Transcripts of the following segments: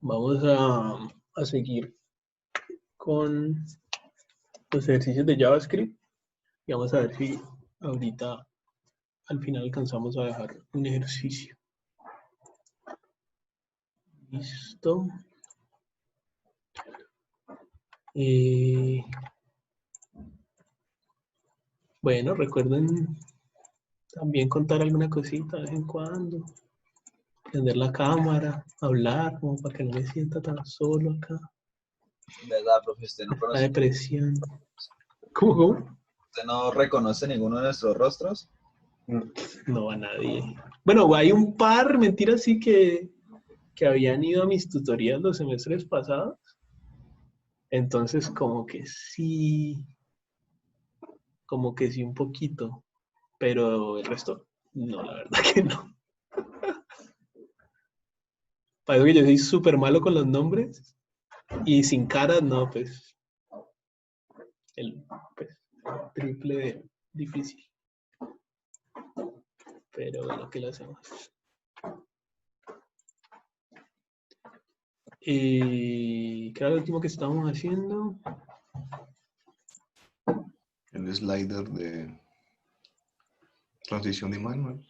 Vamos a seguir con los ejercicios de JavaScript y vamos a ver si ahorita al final alcanzamos a dejar un ejercicio. Listo. Bueno, recuerden también contar alguna cosita de vez en cuando. Prender la cámara, hablar, como para que no me sienta tan solo acá. ¿Verdad, profe? Usted no La conoce, depresión. ¿Cómo? usted no reconoce ninguno de nuestros rostros. No va nadie. Bueno, hay un par, mentiras, sí que habían ido a mis tutorías los semestres pasados. Entonces, como que sí un poquito, pero el resto, no, la verdad que no. Parece que yo soy súper malo con los nombres y sin caras, no, pues, el pues, triple de difícil. Pero bueno, ¿qué le hacemos? ¿Qué era lo último que estábamos haciendo? El slider de transición de imagen.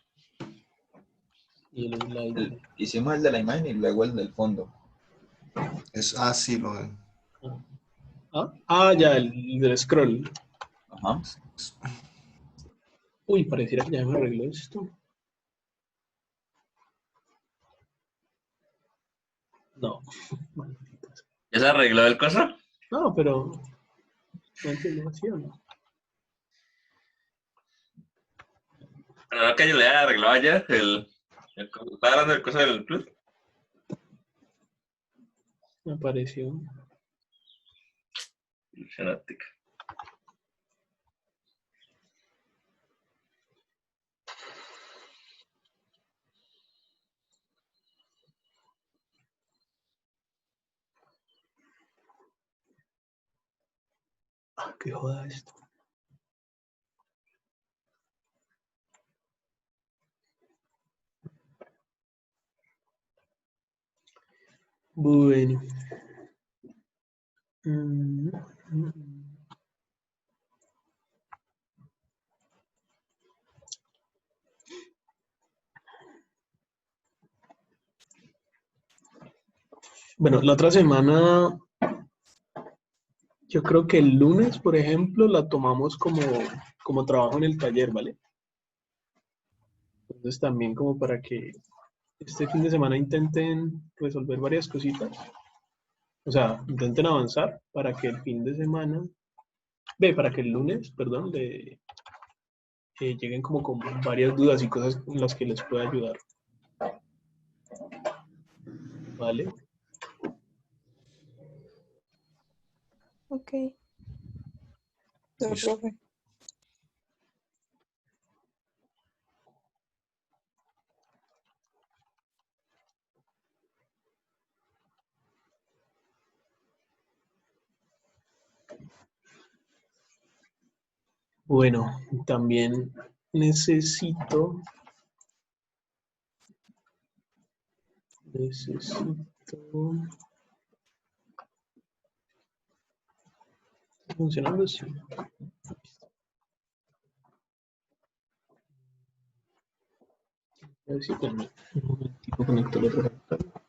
Y el slider. Hicimos el de la imagen y luego el del fondo. Es así lo de. Ya, el del scroll. Ajá. Uy, pareciera que ya me arregló esto. No. ¿Ya se arregló el coso? No, pero no entiendo así o no. Pero no que yo le haya arreglado ayer ¿estaba hablando del coso del plus? Me apareció. Ilusionática. Qué joda esto. Bueno. Bueno, la otra semana, yo creo que el lunes, por ejemplo, la tomamos como trabajo en el taller, ¿vale? Entonces también como para que este fin de semana intenten resolver varias cositas. O sea, intenten avanzar para que el fin de semana, para que el lunes, perdón, lleguen como con varias dudas y cosas en las que les pueda ayudar. ¿Vale? Ok. Pero, profe. Bueno, también necesito ¿está funcionando así? A ver si un momentito conecto el otro computador.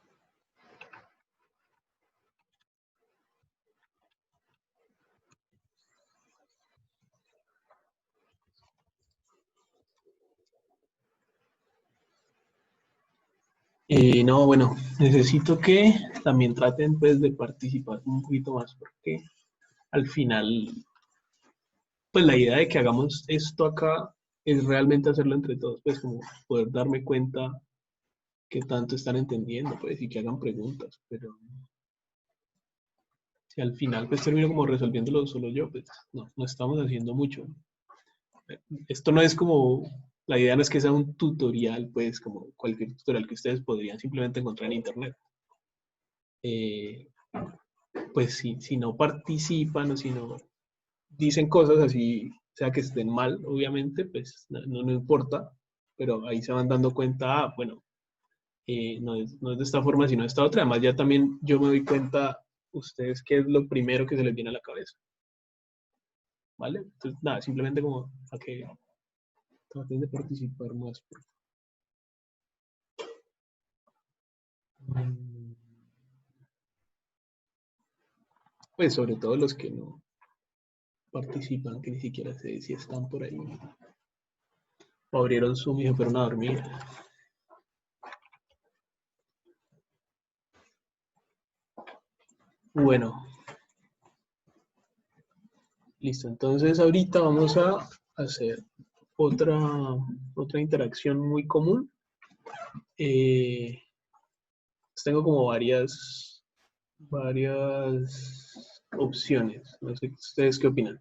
No, bueno, necesito que también traten pues de participar un poquito más porque al final, pues la idea de que hagamos esto acá es realmente hacerlo entre todos, pues como poder darme cuenta qué tanto están entendiendo, pues y que hagan preguntas, pero si al final pues termino como resolviéndolo solo yo, pues no estamos haciendo mucho. Esto no es como, la idea no es que sea un tutorial, pues como cualquier tutorial que ustedes podrían simplemente encontrar en internet. Pues si no participan o si no dicen cosas así, sea que estén mal, obviamente, pues no importa, pero ahí se van dando cuenta, bueno, no es de esta forma, sino de esta otra. Además, ya también yo me doy cuenta, ustedes, qué es lo primero que se les viene a la cabeza. ¿Vale? Entonces, nada, simplemente como a que traten de participar más. Pues sobre todo los que no participan, que ni siquiera sé si están por ahí. O abrieron Zoom y se fueron a dormir. Bueno. Listo, entonces ahorita vamos a hacer otra interacción muy común. Tengo como varias opciones. No sé ustedes qué opinan.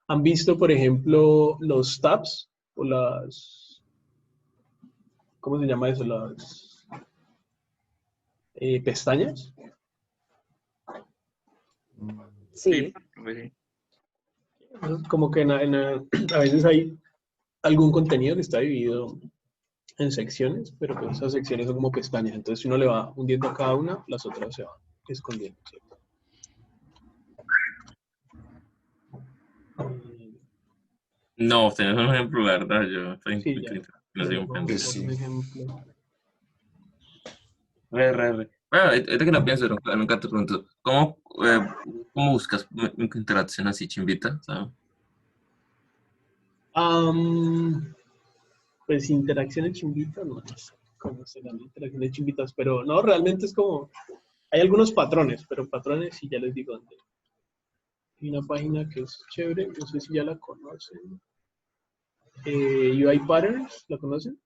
¿Han visto, por ejemplo, los tabs o las, ¿cómo se llama eso? Las pestañas. Sí. Sí. Como que a veces hay algún contenido que está dividido en secciones, pero pues esas secciones son como pestañas. Entonces, si uno le va hundiendo a cada una, las otras se van escondiendo, ¿cierto? No, tenés un ejemplo, la verdad, yo estoy Sí, muy ya. crítico, no soy un Vamos pendejo. por un ejemplo. Re. Bueno, ahorita que lo pienso, nunca te pregunto, ¿cómo buscas interacción así chimbita? ¿Sabes? Pues interacciones chimbitas, no sé cómo serán interacciones chimbitas, pero no, realmente es como, hay algunos patrones, pero patrones sí ya les digo dónde. Hay una página que es chévere, no sé si ya la conocen. UI Patterns, ¿la conocen?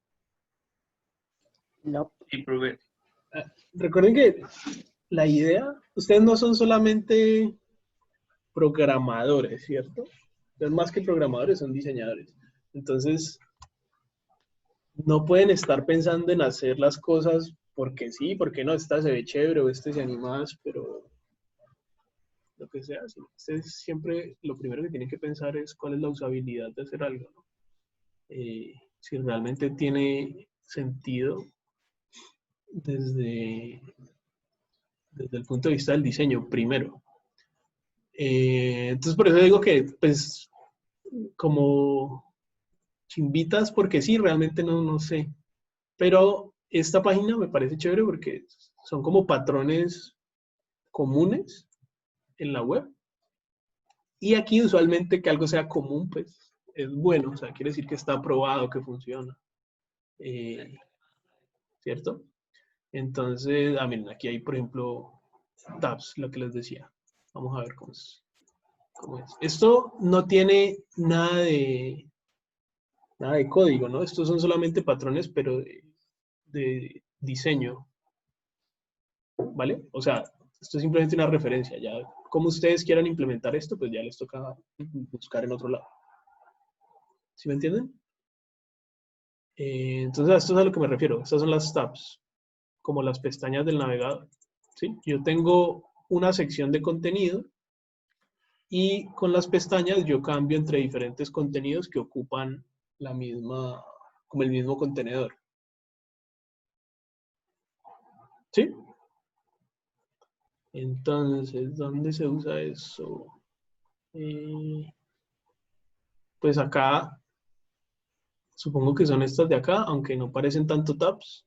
No. Sí, probé. Recuerden que la idea, ustedes no son solamente programadores, ¿cierto? Ustedes más que programadores son diseñadores. Entonces, no pueden estar pensando en hacer las cosas porque sí, porque no, esta se ve chévere o este se anima más, pero lo que sea. Ustedes siempre lo primero que tienen que pensar es cuál es la usabilidad de hacer algo, ¿no? Si realmente tiene sentido desde el punto de vista del diseño, primero. Entonces, por eso digo que, pues, como chimbitas, porque sí, realmente no sé. Pero esta página me parece chévere porque son como patrones comunes en la web. Y aquí usualmente que algo sea común, pues es bueno. O sea, quiere decir que está probado, que funciona. ¿Cierto? Entonces, miren, aquí hay, por ejemplo, tabs, lo que les decía. Vamos a ver cómo es. Esto no tiene nada de código, ¿no? Estos son solamente patrones, pero de diseño, ¿vale? O sea, esto es simplemente una referencia. Ya, como ustedes quieran implementar esto, pues ya les toca buscar en otro lado. ¿Sí me entienden? Entonces, a esto es a lo que me refiero. Estas son las tabs, como las pestañas del navegador. ¿Sí? Yo tengo una sección de contenido y con las pestañas yo cambio entre diferentes contenidos que ocupan la misma, como el mismo contenedor. ¿Sí? Entonces, ¿dónde se usa eso? Pues acá, supongo que son estas de acá, aunque no parecen tanto tabs.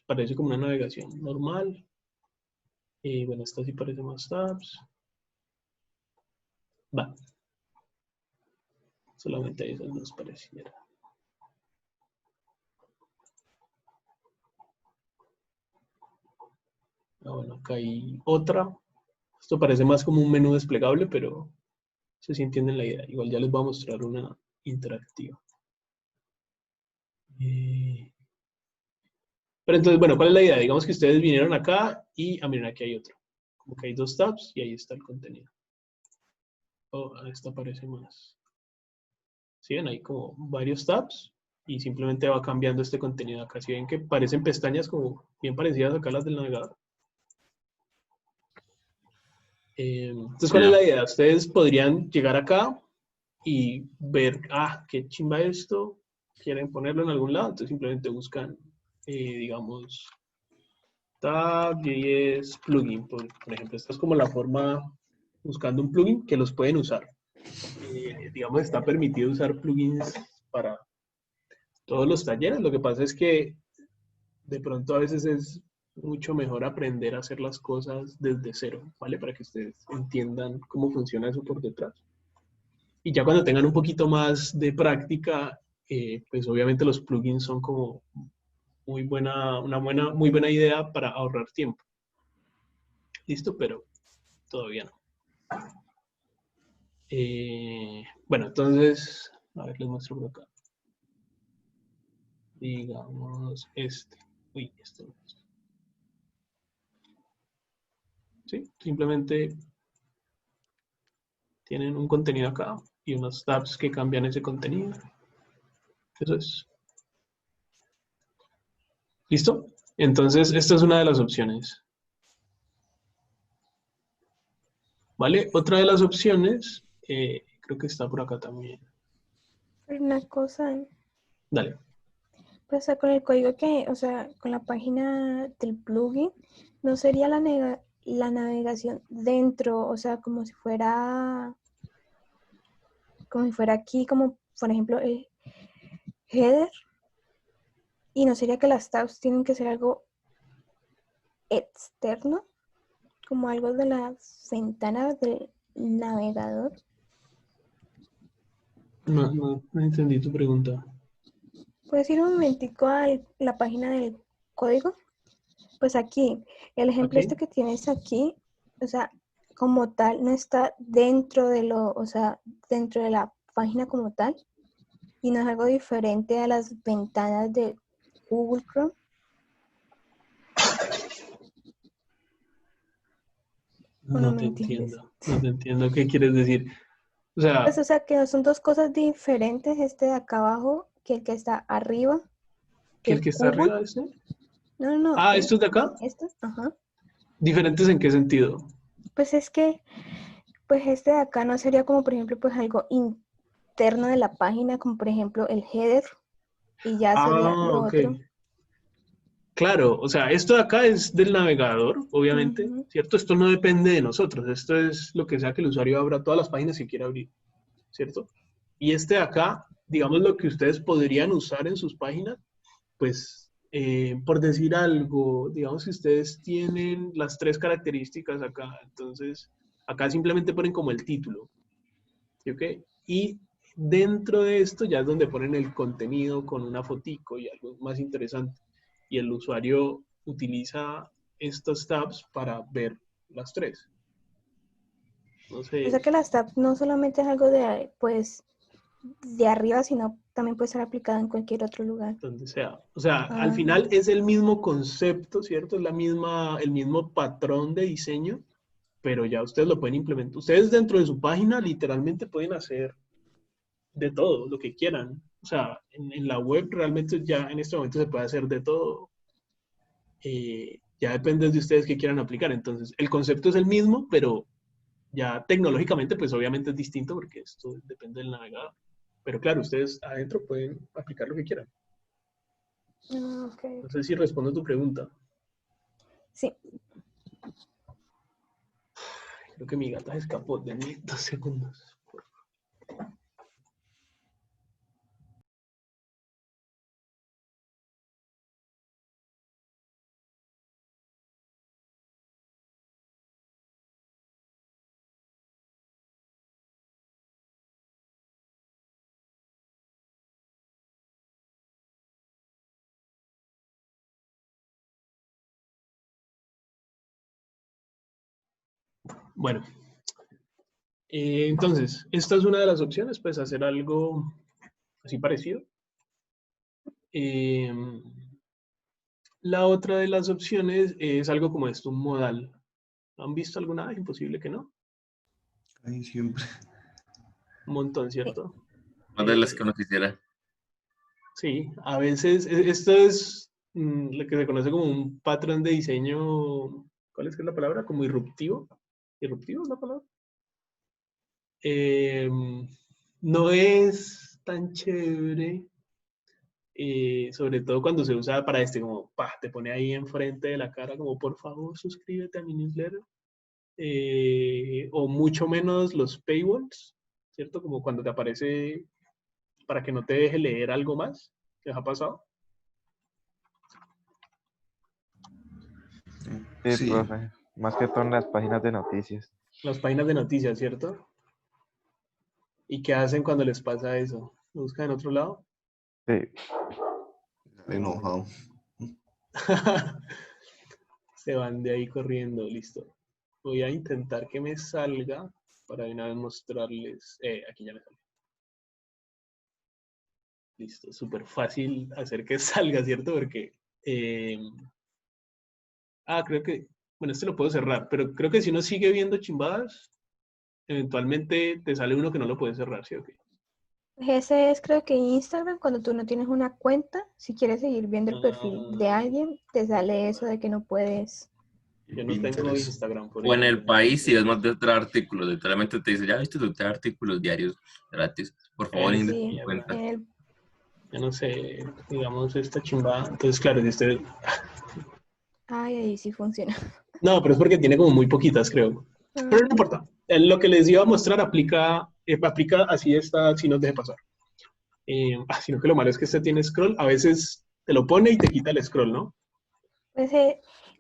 Parece como una navegación normal. Bueno, esta sí parece más tabs. Va. Solamente esas nos pareciera. Bueno, acá hay otra. Esto parece más como un menú desplegable, pero se sí entienden la idea. Igual ya les voy a mostrar una interactiva. Pero entonces, bueno, ¿cuál es la idea? Digamos que ustedes vinieron acá y, miren, aquí hay otro. Como que hay dos tabs y ahí está el contenido. Esta aparece más. ¿Sí ven? Hay como varios tabs y simplemente va cambiando este contenido acá. Si ven que parecen pestañas como bien parecidas acá a las del navegador. Entonces, ¿cuál es la idea? Ustedes podrían llegar acá y ver, qué chimba esto, quieren ponerlo en algún lado, entonces simplemente buscan, digamos, Tab.js plugin, por ejemplo. Esta es como la forma buscando un plugin que los pueden usar. Digamos, está permitido usar plugins para todos los talleres. Lo que pasa es que de pronto a veces es mucho mejor aprender a hacer las cosas desde cero, ¿vale? Para que ustedes entiendan cómo funciona eso por detrás. Y ya cuando tengan un poquito más de práctica, pues obviamente los plugins son como muy buena idea para ahorrar tiempo. ¿Listo? Pero todavía no. Bueno, entonces, a ver, les muestro por acá. Digamos este. Uy, este no. Sí, simplemente tienen un contenido acá y unos tabs que cambian ese contenido. Eso es. ¿Listo? Entonces, esta es una de las opciones. ¿Vale? Otra de las opciones, creo que está por acá también. Pero una cosa, Dale. pues, o sea, con el código que, o sea, con la página del plugin, no sería la navegación dentro, o sea, como si fuera aquí, como por ejemplo el header, y no sería que las tabs tienen que ser algo externo, como algo de las ventanas del navegador. No entendí tu pregunta. ¿Puedes ir un momentico a la página del código? Pues aquí, el ejemplo Ok. que tienes aquí, o sea, como tal, no está dentro de o sea, dentro de la página como tal, y no es algo diferente a las ventanas de Google Chrome. ¿O no No me te entiendes? entiendo. No te entiendo qué quieres decir. O Pues, sea, o sea, que son dos cosas diferentes, este de acá abajo, que el que está arriba ¿que el del que está cubo. arriba es este? No, no, Ah, ¿estos de acá? esto, ajá. ¿Diferentes en qué sentido? Pues es que, pues este de acá no sería como, por ejemplo, pues algo interno de la página, como por ejemplo el header, y ya sería Ah, lo ok. otro. Claro, o sea, esto de acá es del navegador, obviamente, Ujú. ¿cierto? Esto no depende de nosotros, esto es lo que sea que el usuario abra todas las páginas que quiera abrir, ¿cierto? Y este de acá, digamos lo que ustedes podrían usar en sus páginas, pues, por decir algo, digamos que ustedes tienen las tres características acá, entonces, acá simplemente ponen como el título, ¿sí? ¿Ok? Y dentro de esto ya es donde ponen el contenido con una fotico y algo más interesante. Y el usuario utiliza estos tabs para ver las tres. No O sé, sea que las tabs no solamente es algo de, pues, de arriba, sino también puede ser aplicado en cualquier otro lugar. donde sea. O sea, al Ah, final es el mismo concepto, ¿cierto? Es el mismo patrón de diseño, pero ya ustedes lo pueden implementar. Ustedes dentro de su página literalmente pueden hacer de todo, lo que quieran. O sea, en la web realmente ya en este momento se puede hacer de todo. Ya depende de ustedes qué quieran aplicar. Entonces, el concepto es el mismo, pero ya tecnológicamente, pues obviamente es distinto porque esto depende del navegador. Pero claro, ustedes adentro pueden aplicar lo que quieran. ok, No ok. sé si respondo tu pregunta. Sí, Creo que mi gata se escapó. Denme 2 segundos. Bueno, entonces, esta es una de las opciones, pues hacer algo así parecido. Eh, la otra de las opciones es algo como esto, un modal. ¿Lo han visto alguna vez? Imposible que no. Ahí siempre. Un montón, sí. ¿cierto? Más de las que Eh, uno quisiera. sí, a veces esto es lo que se conoce como un patrón de diseño, ¿cuál es que es la palabra? Como irruptivo. ¿Irruptivo es la palabra? Eh, no es tan chévere sobre todo cuando se usa para como, te pone ahí enfrente de la cara, como, por favor, suscríbete a mi newsletter. O mucho menos los paywalls, ¿cierto? Como cuando te aparece para que no te deje leer algo más. ¿Qué os ha pasado? Sí, Sí. profe. Más que todo en las páginas de noticias. Las páginas de noticias, ¿cierto? ¿Y qué hacen cuando les pasa eso? ¿Lo buscan en otro lado? Sí. Enojado. Se van de ahí corriendo, listo. Voy a intentar que me salga para de una vez mostrarles. Aquí ya me sale. Listo, súper fácil hacer que salga, ¿cierto? Porque... creo que... Bueno, este lo puedo cerrar, pero creo que si uno sigue viendo chimbadas, eventualmente te sale uno que no lo puede cerrar, ¿sí o qué? Ese es creo que Instagram, cuando tú no tienes una cuenta, si quieres seguir viendo el perfil de alguien, te sale eso de que no puedes. Yo no tengo Pinterest. Instagram, por O en el ejemplo. país, si ves más de 3 artículos, literalmente te dice, ya viste tus 3 artículos diarios gratis. Por favor, Esa inicia tu Sí, cuenta. en el, Yo no sé, digamos, esta chimbada. Entonces, claro, si usted... ahí sí funciona. No, pero es porque tiene como muy poquitas, creo. Pero no importa. Lo que les iba a mostrar aplica así está, si no deje pasar. Sino que lo malo es que este tiene scroll. A veces te lo pone y te quita el scroll, ¿no? Pues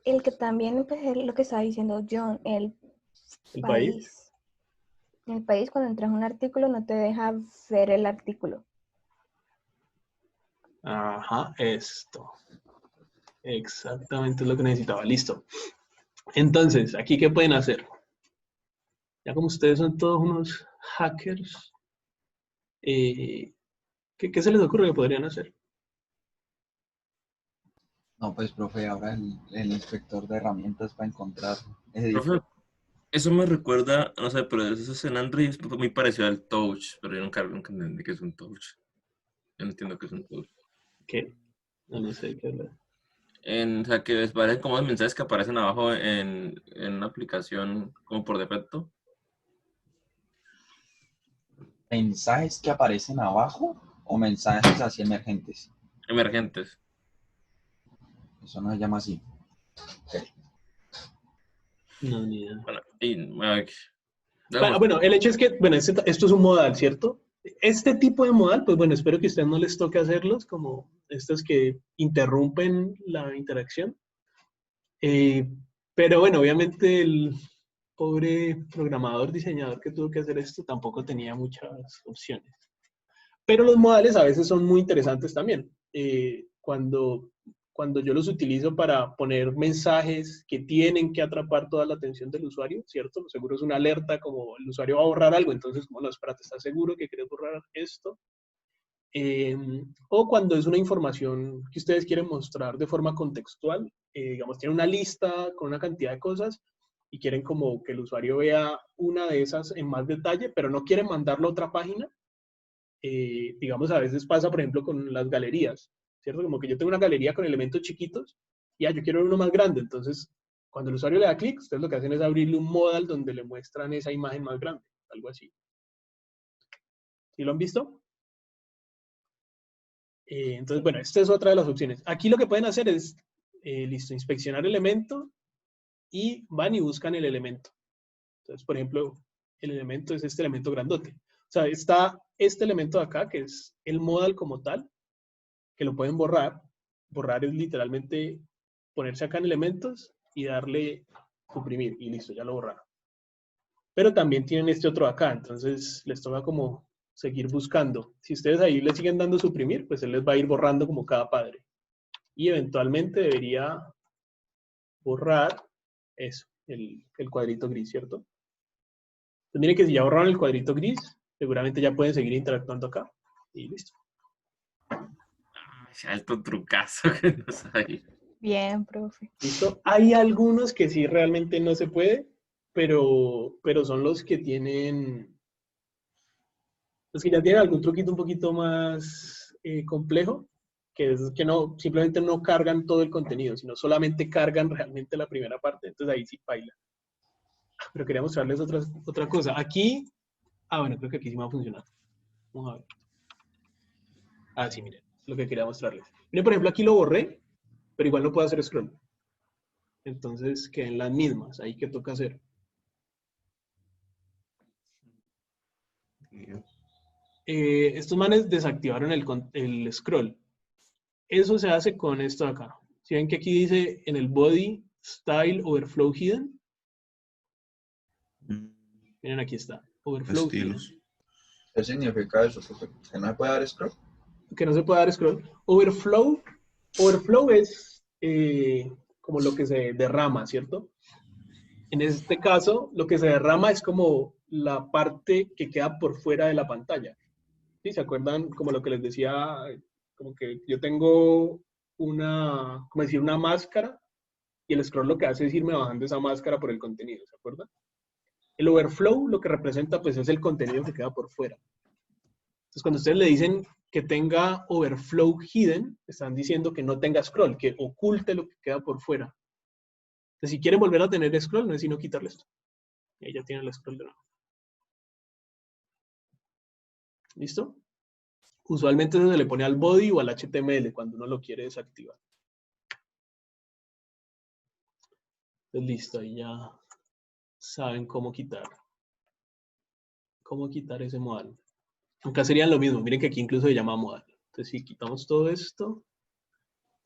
el que también empecé lo que estaba diciendo John, el El país. país. En el país, cuando entras a un artículo, no te deja ver el artículo. Ajá, esto. Exactamente es lo que necesitaba. Listo. Entonces, ¿aquí qué pueden hacer? Ya como ustedes son todos unos hackers, ¿qué se les ocurre que podrían hacer? No, pues, profe, ahora el inspector de herramientas para encontrar ese Profe, eso me recuerda, no sé, pero eso es en Android, es muy parecido al Touch, pero yo nunca entendí que es un Touch. Yo no entiendo qué es un Touch. ¿Qué? No sé qué hablar. O sea, que parecen como los mensajes que aparecen abajo en una aplicación como por defecto. mensajes que aparecen abajo o mensajes así emergentes. Emergentes. Eso no se llama así. No, ni idea. Bueno, y Bueno, el hecho es que, bueno, esto es un modal, ¿cierto? Este tipo de modal, pues bueno, espero que a ustedes no les toque hacerlos, como estos que interrumpen la interacción. Pero bueno, obviamente el pobre programador, diseñador que tuvo que hacer esto tampoco tenía muchas opciones. Pero los modales a veces son muy interesantes también. Cuando yo los utilizo para poner mensajes que tienen que atrapar toda la atención del usuario, ¿cierto? Seguro es una alerta como el usuario va a borrar algo, entonces, como no, espérate, ¿estás seguro que quieres borrar esto? O cuando es una información que ustedes quieren mostrar de forma contextual, digamos, tienen una lista con una cantidad de cosas y quieren como que el usuario vea una de esas en más detalle, pero no quieren mandarlo a otra página. Digamos, a veces pasa, por ejemplo, con las galerías, ¿cierto? Como que yo tengo una galería con elementos chiquitos y yo quiero uno más grande. Entonces, cuando el usuario le da clic, ustedes lo que hacen es abrirle un modal donde le muestran esa imagen más grande, algo así. ¿Sí lo han visto? Entonces, bueno, esta es otra de las opciones. Aquí lo que pueden hacer es, listo, inspeccionar el elemento y van y buscan el elemento. Entonces, por ejemplo, el elemento es este elemento grandote. O sea, está este elemento de acá, que es el modal como tal, que lo pueden borrar. Borrar es literalmente ponerse acá en elementos y darle suprimir y listo, ya lo borraron. Pero también tienen este otro acá, entonces les toca como seguir buscando. Si ustedes ahí le siguen dando suprimir, pues él les va a ir borrando como cada padre. Y eventualmente debería borrar eso, el cuadrito gris, ¿cierto? Entonces miren que si ya borraron el cuadrito gris, seguramente ya pueden seguir interactuando acá y listo. alto trucazo que nos hay. Bien, profe. ¿Listo? Hay algunos que sí realmente no se puede, pero son los que tienen, los que ya tienen algún truquito un poquito más complejo, que es que no, simplemente no cargan todo el contenido, sino solamente cargan realmente la primera parte, entonces ahí sí baila. Pero quería mostrarles otra cosa. Aquí, bueno, creo que aquí sí me va a funcionar. Vamos a ver. Sí, miren. lo que quería mostrarles. Miren, por ejemplo, aquí lo borré, pero igual no puedo hacer scroll. Entonces queden las mismas, ahí que toca hacer. Estos manes desactivaron el scroll. Eso se hace con esto de acá. Si ven que aquí dice en el body style overflow hidden, miren aquí está, overflow Estilos. hidden. ¿Qué significa eso? ¿Que no se puede dar scroll? Que no se puede dar scroll. Overflow es como lo que se derrama, ¿cierto? En este caso, lo que se derrama es como la parte que queda por fuera de la pantalla. ¿Sí? ¿Se acuerdan? Como lo que les decía, como que yo tengo como decir, una máscara y el scroll lo que hace es irme bajando esa máscara por el contenido, ¿se acuerdan? El overflow lo que representa pues es el contenido que queda por fuera. Entonces cuando ustedes le dicen que tenga overflow hidden, están diciendo que no tenga scroll, que oculte lo que queda por fuera. Entonces si quieren volver a tener scroll, no es sino quitarle esto. Y ahí ya tienen el scroll de nuevo. ¿Listo? Usualmente eso se le pone al body o al HTML cuando uno lo quiere desactivar. Entonces listo, ahí ya saben cómo quitar ese modal. Acá serían lo mismo, miren que aquí incluso se llama modal. Entonces si quitamos todo esto,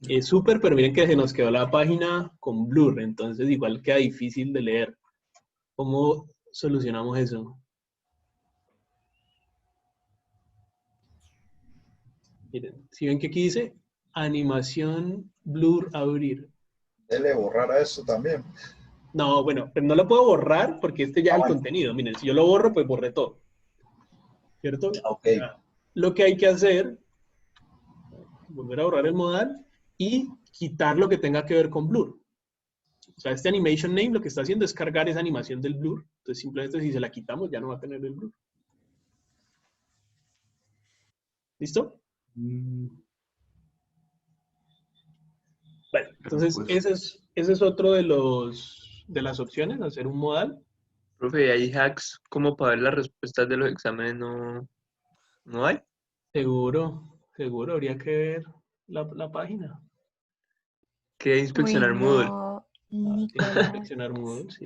es súper, pero miren que se nos quedó la página con blur, entonces igual queda difícil de leer. ¿Cómo solucionamos eso? Miren, si ven que aquí dice animación blur abrir. Dele borrar a eso también. No, bueno, pero no lo puedo borrar porque este ya es el Bueno. contenido. Miren, si yo lo borro, pues borré todo. ¿Cierto? Ok. Ya. Lo que hay que hacer, volver a borrar el modal y quitar lo que tenga que ver con blur. O sea, este animation name lo que está haciendo es cargar esa animación del blur. Entonces, simplemente si se la quitamos, ya no va a tener el blur. ¿Listo? Bueno, entonces Pues, ese es otro de las opciones, hacer un modal. Profe, ¿hay hacks como para ver las respuestas de los exámenes? ¿No hay? Seguro, habría que ver la página. ¿Qué inspeccionar Moodle? Bueno, Tienes que Nicolás. inspeccionar Moodle, sí.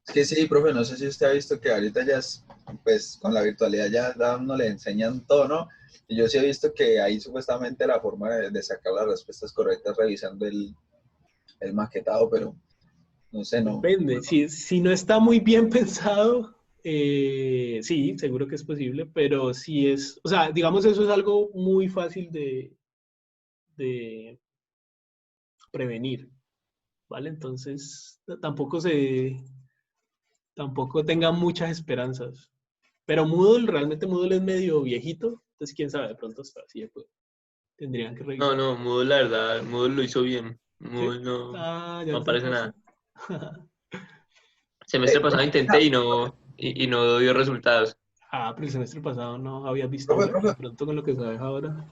Es que sí, profe, no sé si usted ha visto que ahorita ya es, pues con la virtualidad ya a uno le enseñan todo, ¿no? Y yo sí he visto que hay supuestamente la forma de sacar las respuestas correctas revisando el maquetado, pero no sé, no. Depende. Si no está muy bien pensado, sí, seguro que es posible, pero si es, o sea, digamos, eso es algo muy fácil de prevenir, ¿vale? Entonces, tampoco tengan muchas esperanzas. Pero realmente Moodle es medio viejito, entonces quién sabe, de pronto está así, pues, tendrían que revisar. No, Moodle, la verdad, Moodle lo hizo bien. ¿Sí? Moodle Ya no no te aparece gusta. nada. Semestre pasado intenté y no dio resultados. Pero el semestre pasado no habías visto Profe, web, de profe, pronto con lo que sabes ahora.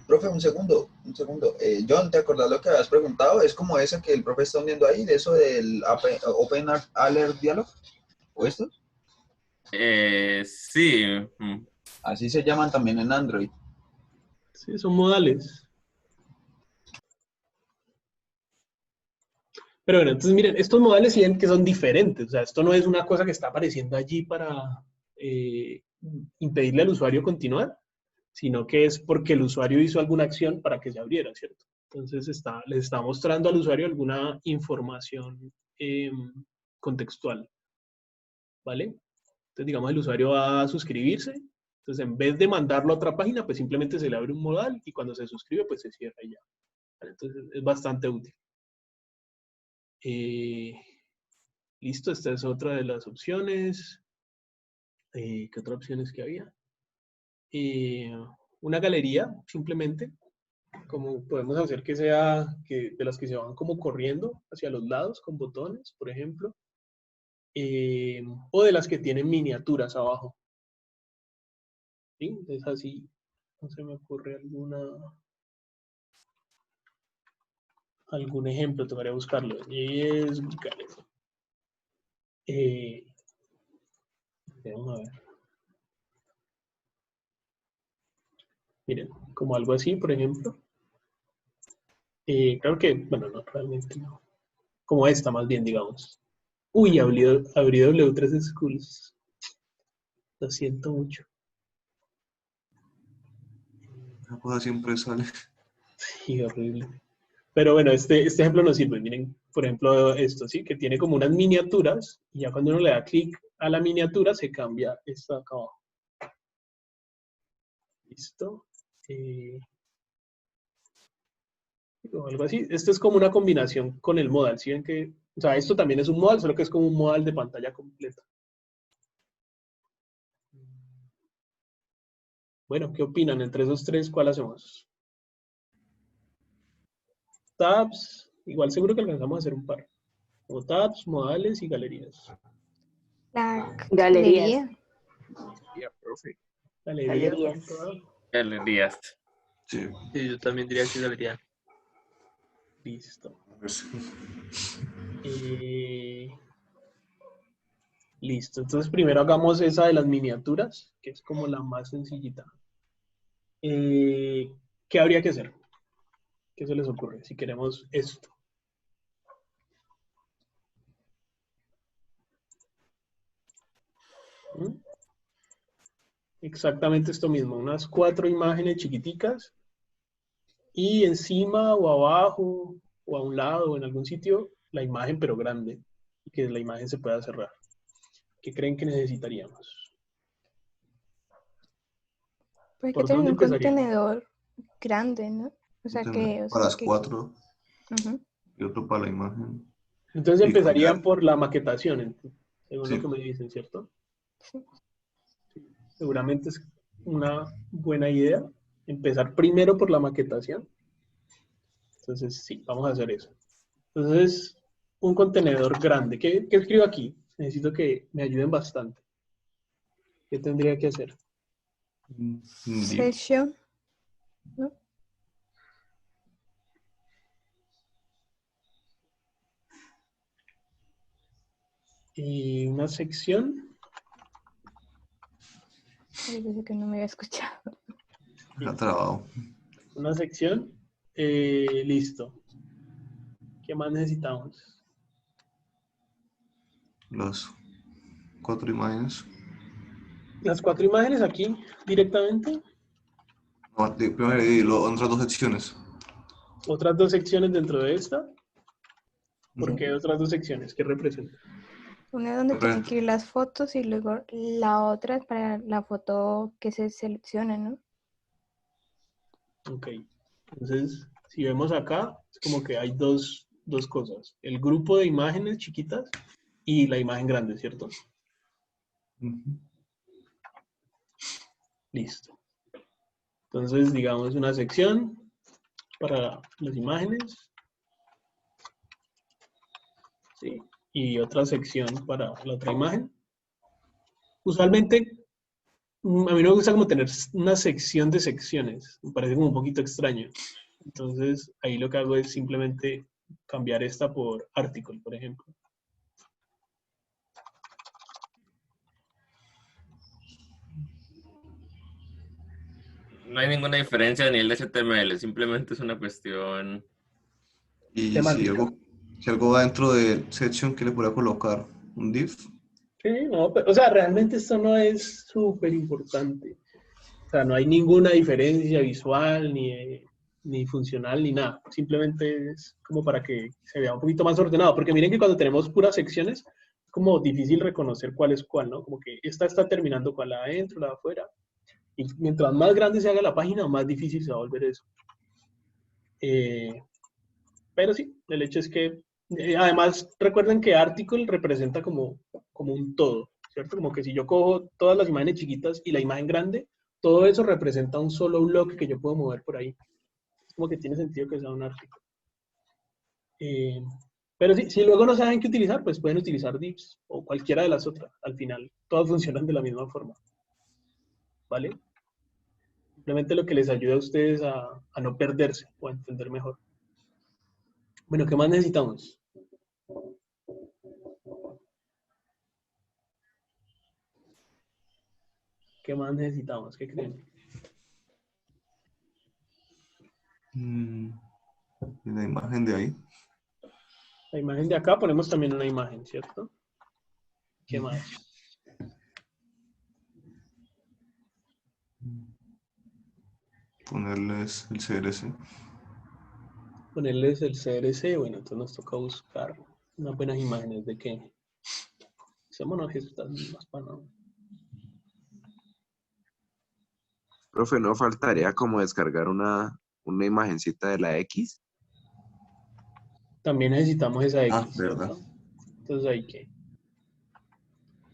profe, un segundo, un segundo. John, ¿te acordás lo que habías preguntado? Es como esa que el profe está uniendo ahí, de eso del Open Alert Dialog, ¿o esto? Sí. Así se llaman también en Android. Sí, son modales. Pero bueno, entonces miren, estos modales sí ven que son diferentes. O sea, esto no es una cosa que está apareciendo allí para impedirle al usuario continuar, sino que es porque el usuario hizo alguna acción para que se abriera, ¿cierto? Entonces les está mostrando al usuario alguna información contextual, ¿vale? Entonces, digamos, el usuario va a suscribirse. Entonces, en vez de mandarlo a otra página, pues simplemente se le abre un modal y cuando se suscribe, pues se cierra y ya. ¿Vale? Entonces, es bastante útil. Listo, esta es otra de las opciones. ¿Qué otras opciones que había? Una galería, simplemente, como podemos hacer que sea de las que se van como corriendo hacia los lados con botones, por ejemplo, o de las que tienen miniaturas abajo. ¿Sí? Es así, no se me ocurre algún ejemplo, tocaría buscarlo. Es buscar eso. Vamos a ver. Miren, como algo así, por ejemplo. Claro que, bueno, no, realmente no. Como esta, más bien, digamos. Uy, abrí W3 Schools. Lo siento mucho. Esa cosa siempre sale. Sí, horrible. Pero bueno, este ejemplo nos sirve. Miren, por ejemplo, esto, ¿sí? Que tiene como unas miniaturas y ya cuando uno le da clic a la miniatura se cambia esto acá abajo. ¿Listo? O algo así. Esto es como una combinación con el modal. ¿Sí ven que, o sea, esto también es un modal, solo que es como un modal de pantalla completa. Bueno, ¿qué opinan? Entre esos tres, ¿cuál hacemos? Tabs, igual seguro que alcanzamos a hacer un par. Como tabs, modales y galerías. La Galerías. galería. Yeah, perfect. Galerías. Galerías. Galerías. Sí. Sí, yo también diría que galería. Listo. Pues, Listo. Entonces primero hagamos esa de las miniaturas, que es como la más sencillita. ¿Qué habría que hacer? ¿Qué se les ocurre si queremos esto? ¿Mm? Exactamente esto mismo, unas 4 imágenes chiquiticas y encima o abajo o a un lado o en algún sitio la imagen pero grande y que la imagen se pueda cerrar. ¿Qué creen que necesitaríamos? Pues hay que ¿Por tener dónde un empezaríamos? contenedor grande, ¿no? O sea que, para las 4 ujú. y otro para la imagen. Entonces Y cambiar. empezarían por la maquetación, según lo Sí. que me dicen, ¿cierto? Sí. Seguramente es una buena idea empezar primero por la maquetación. Entonces, sí, vamos a hacer eso. Entonces, un contenedor grande. ¿Qué escribo aquí? Necesito que me ayuden bastante. ¿Qué tendría que hacer? Div. Session, ¿no? Y una sección. Parece que no me había escuchado. Ha trabado. Una sección. Listo. ¿Qué más necesitamos? Las 4 imágenes. Las 4 imágenes aquí directamente. No, primero y otras 2 secciones. Otras 2 secciones dentro de esta. ¿Por Sí. qué otras 2 secciones? ¿Qué representan? Una donde Pero, tienen que ir las fotos y luego la otra es para la foto que se selecciona, ¿no? Ok. Entonces, si vemos acá, es como que hay dos cosas. El grupo de imágenes chiquitas y la imagen grande, ¿cierto? Listo. Entonces, digamos una sección para las imágenes, ¿sí? Y otra sección para la otra imagen. Usualmente, a mí no me gusta como tener una sección de secciones. Me parece como un poquito extraño. Entonces, ahí lo que hago es simplemente cambiar esta por article, por ejemplo. No hay ninguna diferencia a nivel de HTML, simplemente es una cuestión. y Temática. si algo va dentro de section, ¿qué le podría colocar? ¿Un div? Sí, no, o sea, realmente esto no es súper importante. O sea, no hay ninguna diferencia visual, ni funcional, ni nada. Simplemente es como para que se vea un poquito más ordenado. Porque miren que cuando tenemos puras secciones, es como difícil reconocer cuál es cuál, ¿no? Como que esta está terminando con la de adentro, la de afuera. Y mientras más grande se haga la página, más difícil se va a volver eso. Pero sí, el hecho es que, además, recuerden que article representa como un todo, ¿cierto? Como que si yo cojo todas las imágenes chiquitas y la imagen grande, todo eso representa un solo bloque que yo puedo mover por ahí. Es como que tiene sentido que sea un artículo. Eh, pero sí, si luego no saben qué utilizar, pues pueden utilizar divs o cualquiera de las otras. Al final, todas funcionan de la misma forma. ¿Vale? Simplemente lo que les ayuda a ustedes a no perderse o a entender mejor. Bueno, ¿qué más necesitamos? ¿Qué más necesitamos? ¿Qué creen? imagen de acá ponemos también una imagen, ¿cierto? ¿Qué más? Ponerles el CRC. Ponerles el CRC, bueno, entonces nos toca buscar unas buenas imágenes de qué. Hacémonos estas mismas para no. Profe, ¿no faltaría como descargar una imagencita de la X? También necesitamos esa X, verdad. ¿cierto? Entonces hay que.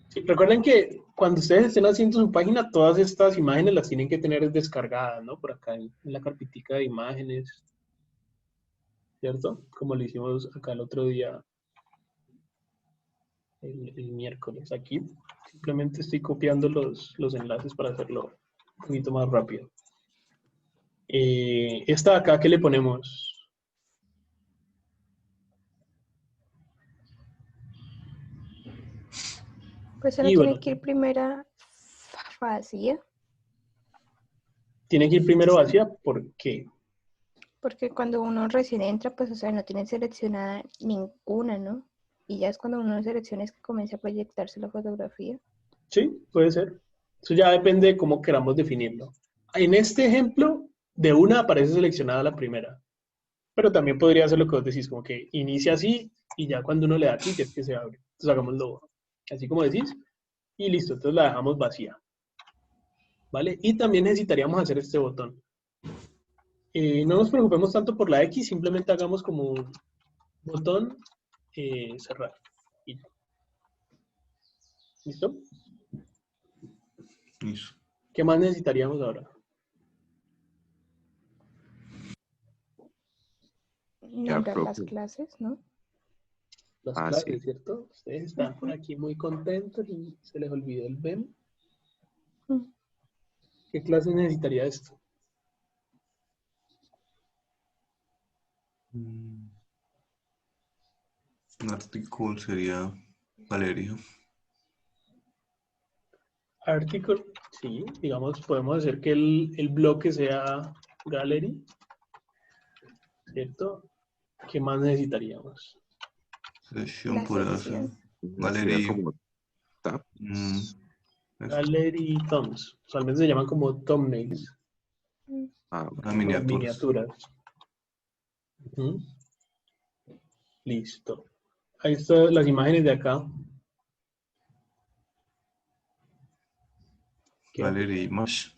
Sí, recuerden que cuando ustedes estén haciendo su página, todas estas imágenes las tienen que tener descargadas, ¿no? Por acá en la carpetica de imágenes, ¿cierto? Como lo hicimos acá el otro día, el miércoles. Aquí simplemente estoy copiando los enlaces para hacerlo un poquito más rápido. Esta de acá, ¿qué le ponemos? Pues solo Y tiene bueno, que ir primera vacía, tiene que ir primero vacía, ¿por qué? porque cuando uno recién entra, pues, o sea, no tiene seleccionada ninguna, ¿no? Y ya es cuando uno selecciona es que comienza a proyectarse la fotografía. Sí, puede ser. Eso ya depende de cómo queramos definirlo. En este ejemplo, de una aparece seleccionada la primera. Pero también podría ser lo que vos decís, como que inicia así y ya cuando uno le da clic es que se abre. Entonces hagámoslo así como decís y listo, entonces la dejamos vacía. ¿Vale? Y también necesitaríamos hacer este botón. No nos preocupemos tanto por la X, simplemente hagamos como un botón cerrar. Y ya. ¿Listo? Listo. ¿Qué más necesitaríamos ahora? Nombrar las profe. clases, ¿no? Las Ah, clases, sí. ¿cierto? Ustedes están por aquí muy contentos y se les olvidó el BEM. Mm. ¿Qué clase necesitaría esto? Un artículo sería Valeria. Article, sí, digamos, podemos hacer que el bloque sea gallery, ¿cierto? ¿Qué más necesitaríamos? Sesión La podría ser sección. Sería Valeria. como tab. Eso. Gallery thumbs, usualmente se llaman como thumbnails, Mm. Ah, Una como miniatura. miniaturas. Ujú. Listo. Ahí están las imágenes de acá. ¿Qué Valeria haría? Image.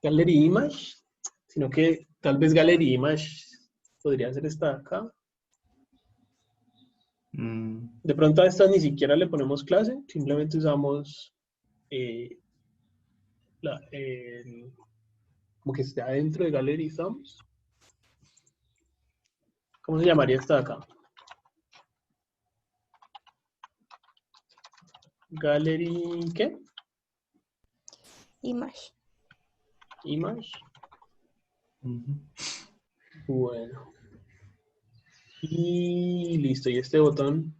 Gallery image, sino que tal vez gallery image podría ser esta de acá. Mm, De pronto a esta ni siquiera le ponemos clase, simplemente usamos eh, como que esté adentro de Gallery Thumbs. ¿Cómo se llamaría esta de acá? Gallery, ¿qué? Image. Image. ujú. Bueno. Y listo. ¿Y este botón?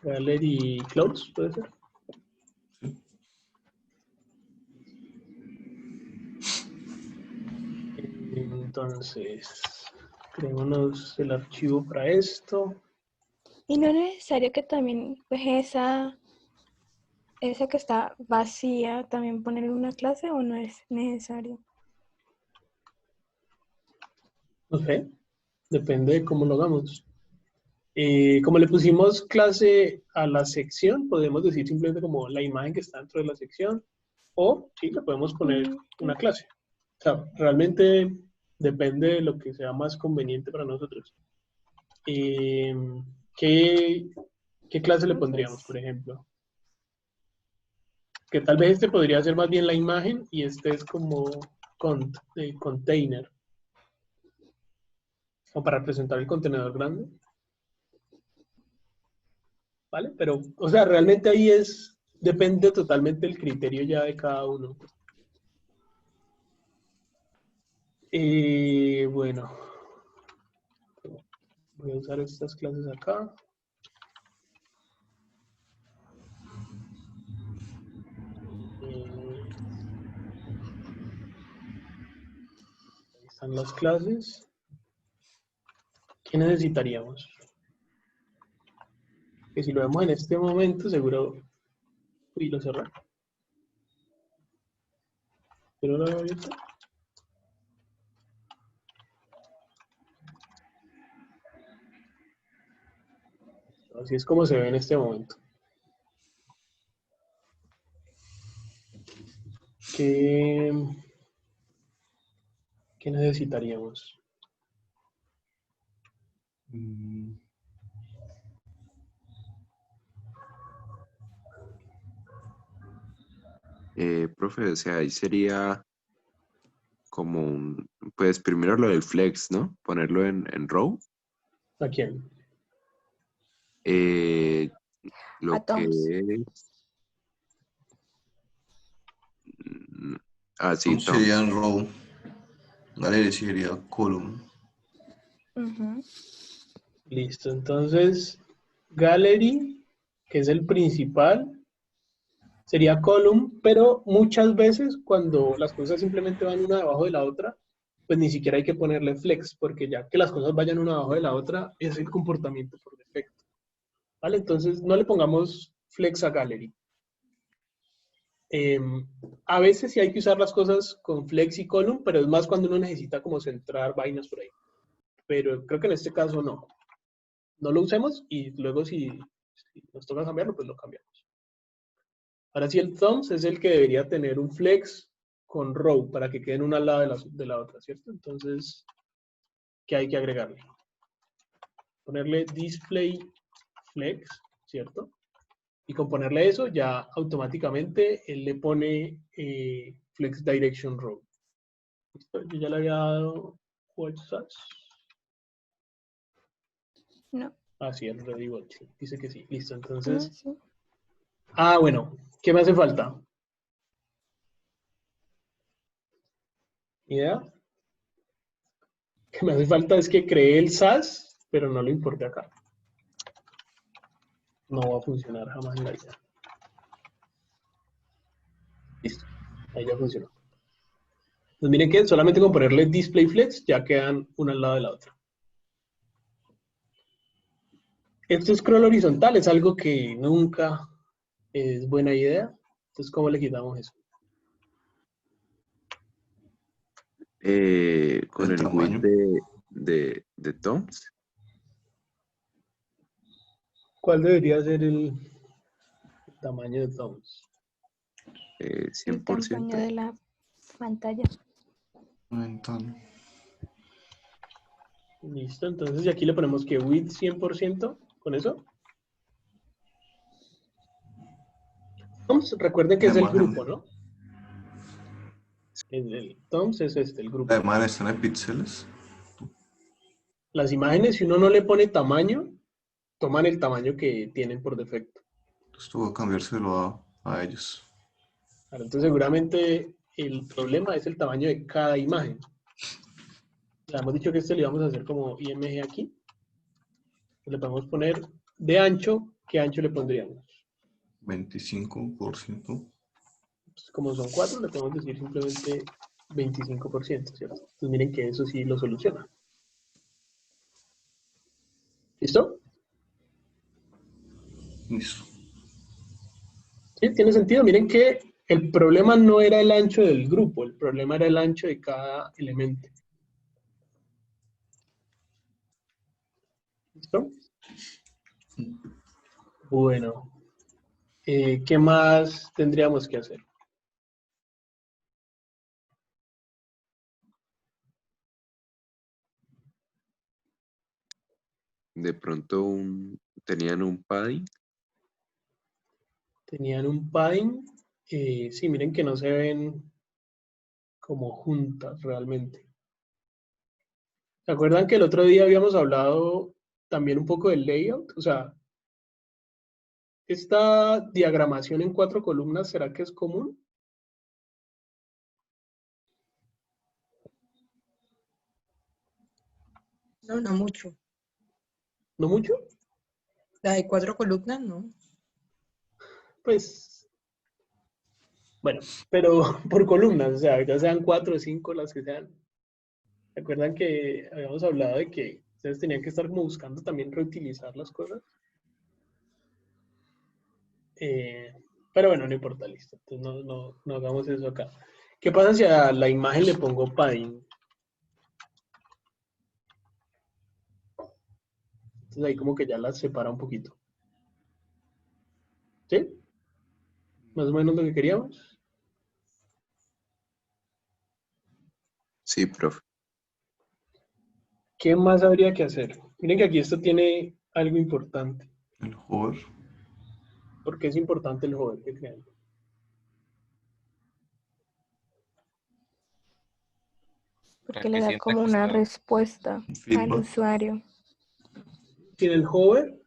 Gallery Close, ¿puede ser? Entonces, creémonos el archivo para esto. Y no es necesario que también, pues esa que está vacía, también ponerle una clase o no es necesario. No sé, depende de cómo lo hagamos. Como le pusimos clase a la sección, podemos decir simplemente como la imagen que está dentro de la sección, o sí, le podemos poner una clase. O sea, realmente depende de lo que sea más conveniente para nosotros. Eh, ¿qué, qué clase le pondríamos, por ejemplo? Que tal vez este podría ser más bien la imagen y este es como container, o para representar el contenedor grande. ¿Vale? Pero, o sea, realmente ahí depende totalmente del criterio ya de cada uno. Bueno, voy a usar estas clases acá. están las clases. ¿Qué necesitaríamos? Que si lo vemos en este momento, seguro... Uy, lo cerré. Pero no lo he abierto. Así es como se ve en este momento. ¿Qué necesitaríamos? Profe, o sea, ahí sería como un, pues primero lo del flex, ¿no? Ponerlo en row. ¿A quién? Eh, lo A que Toms. es... sí, Tom sería Toms. en row. Gallery sería column. Ujú. Listo, entonces Gallery, que es el principal, sería column, pero muchas veces cuando las cosas simplemente van una debajo de la otra, pues ni siquiera hay que ponerle flex, porque ya que las cosas vayan una debajo de la otra, es el comportamiento por defecto. ¿Vale? Entonces no le pongamos flex a Gallery. A veces sí hay que usar las cosas con flex y column, pero es más cuando uno necesita como centrar vainas por ahí. Pero creo que en este caso no. No lo usemos y luego si nos toca cambiarlo, pues lo cambiamos. Ahora sí, el thumbs es el que debería tener un flex con row para que queden una al lado de la otra, ¿cierto? Entonces, ¿qué hay que agregarle? Ponerle display flex, ¿cierto? Y con ponerle eso, ya automáticamente él le pone flex direction row. ¿Listo? Yo ya le había dado WhatsApp. No. Ah, sí, el ready watch. Dice que sí. Listo, No, entonces. sí. Bueno, ¿qué me hace falta? ¿Idea? Que me hace falta es que cree el SAS, pero no lo importe acá. No va a funcionar jamás en la vida. Listo, ahí ya funcionó. Pues miren que solamente con ponerle display flex ya quedan una al lado de la otra. Este scroll horizontal es algo que nunca es buena idea. Entonces, ¿cómo le quitamos eso? Con El el width tamaño. de Toms. ¿Cuál debería ser el tamaño de thumbs? El 100%. tamaño de la pantalla. Ventana. Listo, entonces y aquí le ponemos que width 100%, ¿con eso? Thumbs, recuerden que La es el imagen. grupo, ¿no? El thumbs es el La grupo. imagen está en píxeles. Las imágenes, si uno no le pone tamaño, toman el tamaño que tienen por defecto. Entonces tuvo que cambiárselo a ellos. Claro, entonces seguramente el problema es el tamaño de cada imagen. Ya hemos dicho que este le vamos a hacer como IMG aquí. Le podemos poner de ancho, ¿qué ancho le pondríamos? 25%. Pues como son 4, le podemos decir simplemente 25%, ¿cierto? Entonces miren que eso sí lo soluciona. ¿Listo? Listo. ¿Sí? ¿Tiene sentido? Miren que el problema no era el ancho del grupo, el problema era el ancho de cada elemento. ¿Listo? Bueno, ¿qué más tendríamos que hacer? De pronto tenían un padding. Tenían un padding. Sí, miren que no se ven como juntas realmente. ¿Se acuerdan que el otro día habíamos hablado también un poco del layout? O sea, esta diagramación en 4 columnas, ¿será que es común? No, no mucho. ¿No mucho? La de 4 columnas, no. Pues, bueno, pero por columnas, o sea, ya sean 4 o 5 las que sean. ¿Se acuerdan que habíamos hablado de que ustedes tenían que estar como buscando también reutilizar las cosas? Pero bueno, no importa, listo. Entonces no hagamos eso acá. ¿Qué pasa si a la imagen le pongo padding? Entonces ahí como que ya las separa un poquito. ¿Sí? Más o menos lo que queríamos. Sí, profe. ¿Qué más habría que hacer? Miren que aquí esto tiene algo importante. El hover. ¿Por qué es importante el hover? ¿Qué creen? Porque Para le que da sienta como que una está. respuesta al Feedback. usuario. Sin el hover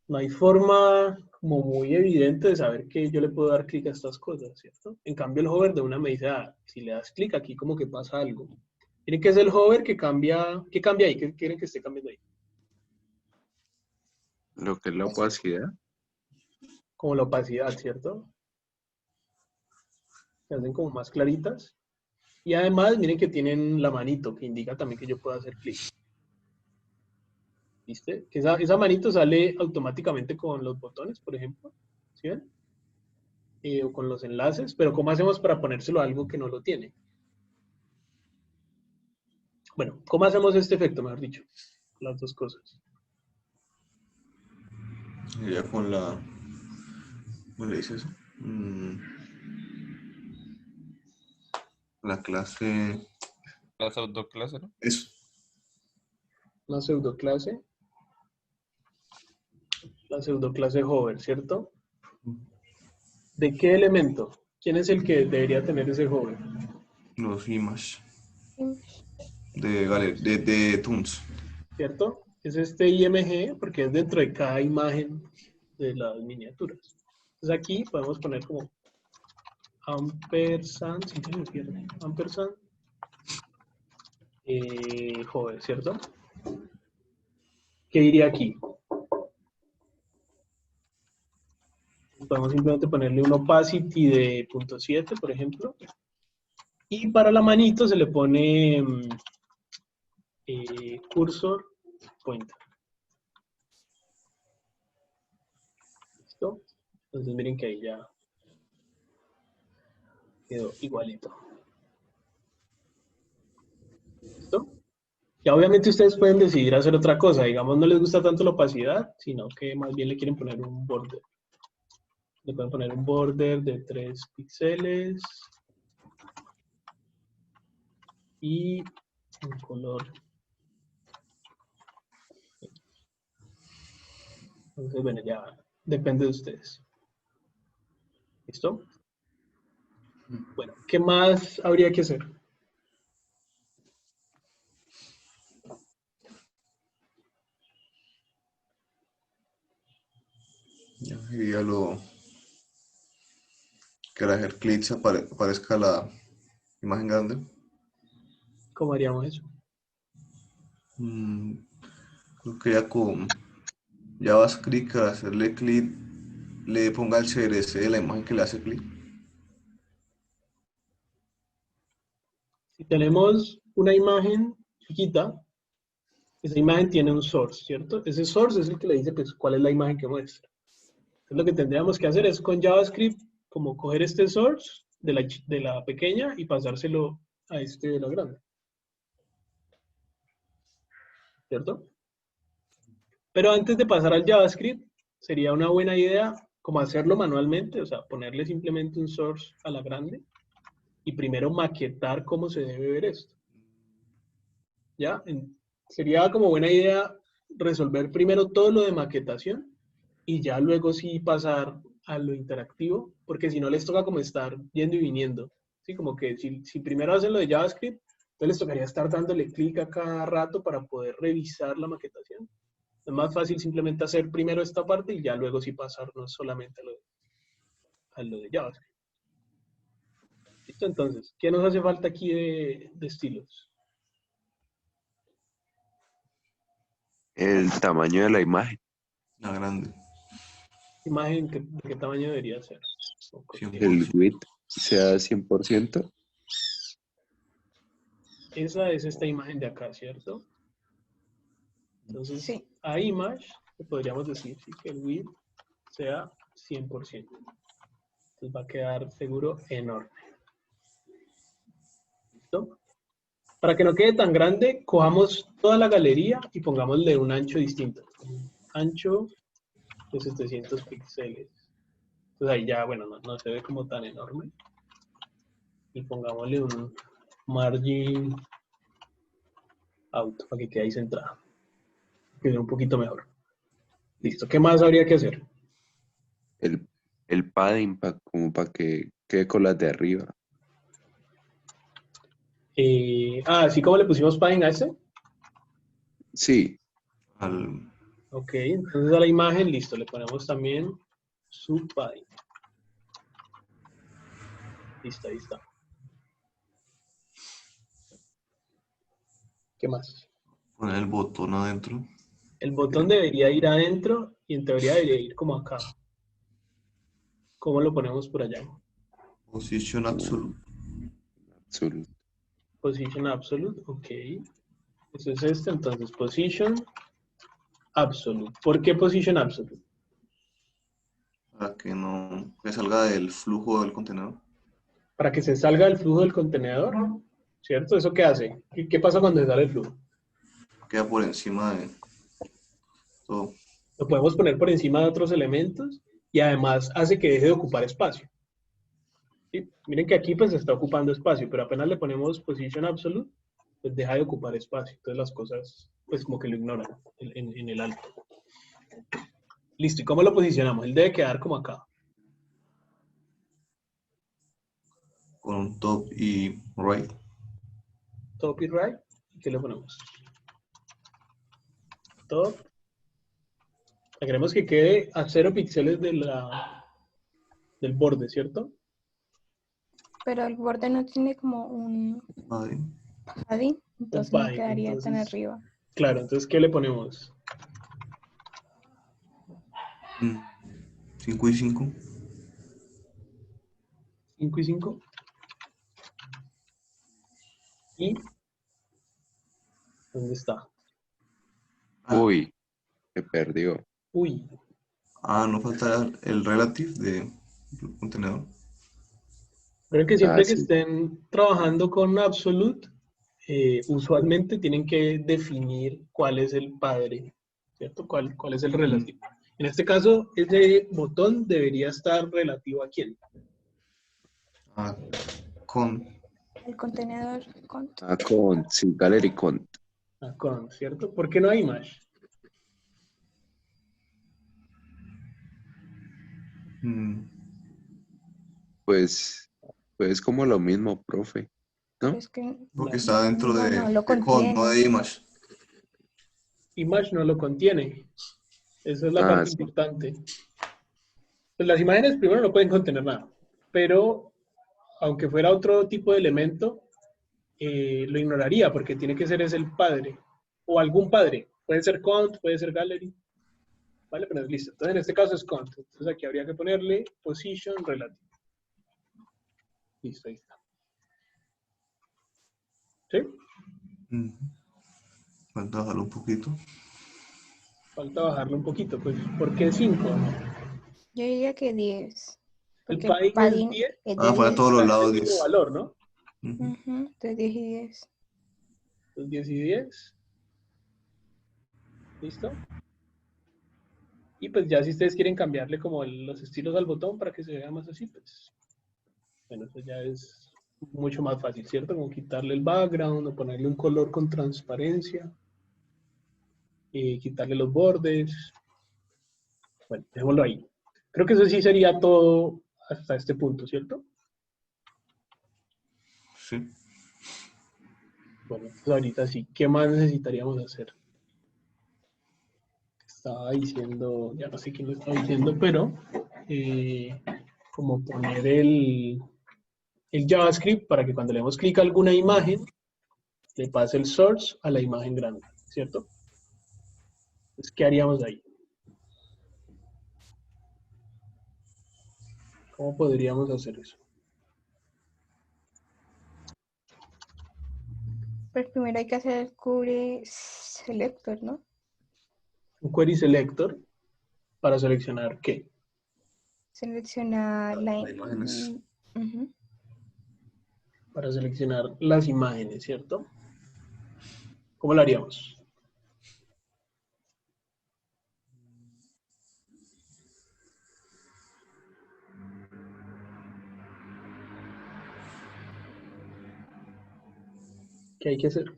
no hay forma como muy evidente de saber que yo le puedo dar clic a estas cosas, ¿cierto? En cambio el hover de una me dice, si le das clic aquí como que pasa algo. Miren que es el hover que cambia, ¿qué cambia ahí? ¿Qué quieren que esté cambiando ahí? Lo que es la opacidad. Como la opacidad, ¿cierto? Se hacen como más claritas. Y además, miren que tienen la manito, que indica también que yo puedo hacer clic. ¿Viste? Que esa manito sale automáticamente con los botones, por ejemplo. ¿Sí ven? O con los enlaces. Pero ¿cómo hacemos para ponérselo a algo que no lo tiene? Bueno, ¿cómo hacemos este efecto, mejor dicho? Las dos cosas. Ya con la... ¿Cómo le dice eso? La clase... La pseudoclase, ¿no? Eso. Una pseudoclase. La pseudoclase hover, ¿cierto? ¿De qué elemento? ¿Quién es el que debería tener ese hover? Los image. Image. De Toons. ¿Cierto? Es este IMG porque es dentro de cada imagen de las miniaturas. Entonces aquí podemos poner como ampersand, si se me pierde, ampersand, hover, ¿cierto? ¿Qué iría aquí? Podemos simplemente ponerle un opacity de 0.7, por ejemplo. Y para la manito se le pone cursor pointer. ¿Listo? Entonces miren que ahí ya quedó igualito. ¿Listo? Ya obviamente ustedes pueden decidir hacer otra cosa. Digamos, no les gusta tanto la opacidad, sino que más bien le quieren poner un border. Le pueden poner un border de 3 píxeles y un color. Entonces, bueno, ya depende de ustedes. ¿Listo? Bueno, ¿qué más habría que hacer? Ya sería lo... Que al hacer clic aparezca la imagen grande. ¿Cómo haríamos eso? Creo que ya con JavaScript, al hacerle clic, le ponga el CRS de la imagen que le hace clic. Si tenemos una imagen chiquita, esa imagen tiene un source, ¿cierto? Ese source es el que le dice pues, cuál es la imagen que muestra. Entonces lo que tendríamos que hacer es con JavaScript, como coger este source de la pequeña y pasárselo a este de la grande. ¿Cierto? Pero antes de pasar al JavaScript, sería una buena idea como hacerlo manualmente, o sea, ponerle simplemente un source a la grande y primero maquetar cómo se debe ver esto. ¿Ya? Sería como buena idea resolver primero todo lo de maquetación y ya luego sí pasar a lo interactivo, porque si no les toca como estar yendo y viniendo. ¿Sí? Como que si primero hacen lo de JavaScript, entonces les tocaría estar dándole clic a cada rato para poder revisar la maquetación. Es más fácil simplemente hacer primero esta parte y ya luego sí pasarnos solamente a lo de JavaScript. ¿Listo? Entonces, ¿qué nos hace falta aquí de estilos? El tamaño de la imagen. La grande. Imagen, ¿de qué tamaño debería ser? El 100%. width sea 100%. esa es esta imagen de acá, ¿cierto? Entonces, Sí. a image, podríamos decir sí, que el width sea 100%. Entonces va a quedar seguro enorme. ¿Listo? Para que no quede tan grande, cojamos toda la galería y pongámosle un ancho distinto. Un ancho de 700 píxeles. Entonces ahí ya, bueno, no se ve como tan enorme. Y pongámosle un margin out para que quede ahí centrado. Que sea un poquito mejor. Listo. ¿Qué más habría que hacer? El padding como para que quede con las de arriba. ¿Así como le pusimos padding a ese? Sí, Al, Ok, entonces a la imagen, listo, le ponemos también su padding. Listo, ahí está. ¿Qué más? poner el botón adentro. El botón debería ir adentro y en teoría debería ir como acá. ¿Cómo lo ponemos por allá? Position absolute. absoluto. Position absolute, ok. Eso es este, entonces position absolute. ¿Por qué position absolute? Para que no me salga del flujo del contenedor. Para que se salga del flujo del contenedor, ¿cierto? ¿Eso qué hace? ¿Qué pasa cuando se sale el flujo? Queda por encima de todo. Lo podemos poner por encima de otros elementos y además hace que deje de ocupar espacio. ¿Sí? Miren que aquí pues se está ocupando espacio, pero apenas le ponemos position absolute, pues deja de ocupar espacio. Entonces las cosas pues como que lo ignoran en el alto. Listo, ¿y cómo lo posicionamos? Él debe quedar como acá. Con un top y right. Top y right. ¿Qué le ponemos? Top. Queremos que quede a 0 píxeles del borde, ¿cierto? Pero el borde no tiene como un Ahí. padding, Un entonces no padding. quedaría tan Entonces, arriba. claro, entonces ¿qué le ponemos? 5 y 5. 5 y 5. ¿Y dónde está? Uy, se perdió. Uy, No falta el relative del contenedor. creo que Ah, siempre que sí. estén trabajando con absolute, usualmente tienen que definir cuál es el padre, ¿cierto? ¿Cuál es el relativo? En este caso, ese botón debería estar relativo a quién. Con El contenedor con Sí, gallery cont. A con, ¿cierto? ¿Por qué no hay image? mm, Pues es como lo mismo, profe, pero ¿no? es que porque está dentro no lo de con, no contiene. de image. Image no lo contiene. Esa es la Ah, parte sí. importante. Pues las imágenes primero no pueden contener nada, pero aunque fuera otro tipo de elemento, lo ignoraría porque tiene que ser ese el padre o algún padre. Puede ser count, puede ser gallery. ¿Vale? Pero listo. Entonces en este caso es count. Entonces aquí habría que ponerle position relative. Listo, ahí está. ¿Sí? Falta bajarlo un poquito. Falta bajarlo un poquito. Pues, ¿por qué 5? Yo diría que 10, El porque el padding es padding 10 es de Para todos 10. los para el lados mismo 10. valor, ¿no? De 10 y 10. Entonces 10 y 10. ¿Listo? Y pues ya si ustedes quieren cambiarle como los estilos al botón para que se vea más así, pues bueno, eso ya es mucho más fácil, ¿cierto? Como quitarle el background o ponerle un color con transparencia y quitarle los bordes. Bueno, dejémoslo ahí. Creo que eso sí sería todo hasta este punto, ¿cierto? Sí. Bueno, pues ahorita sí, ¿qué más necesitaríamos hacer? Estaba diciendo, ya no sé quién lo estaba diciendo, pero como poner el JavaScript para que cuando le demos clic a alguna imagen, le pase el source a la imagen grande, ¿cierto? Entonces, ¿qué haríamos ahí? ¿Cómo podríamos hacer eso? Pues primero hay que hacer el query selector, ¿no? Un query selector para seleccionar ¿qué? Seleccionar Las imágenes. Ujú. Para seleccionar las imágenes, ¿cierto? ¿Cómo lo haríamos? ¿Qué hay que hacer?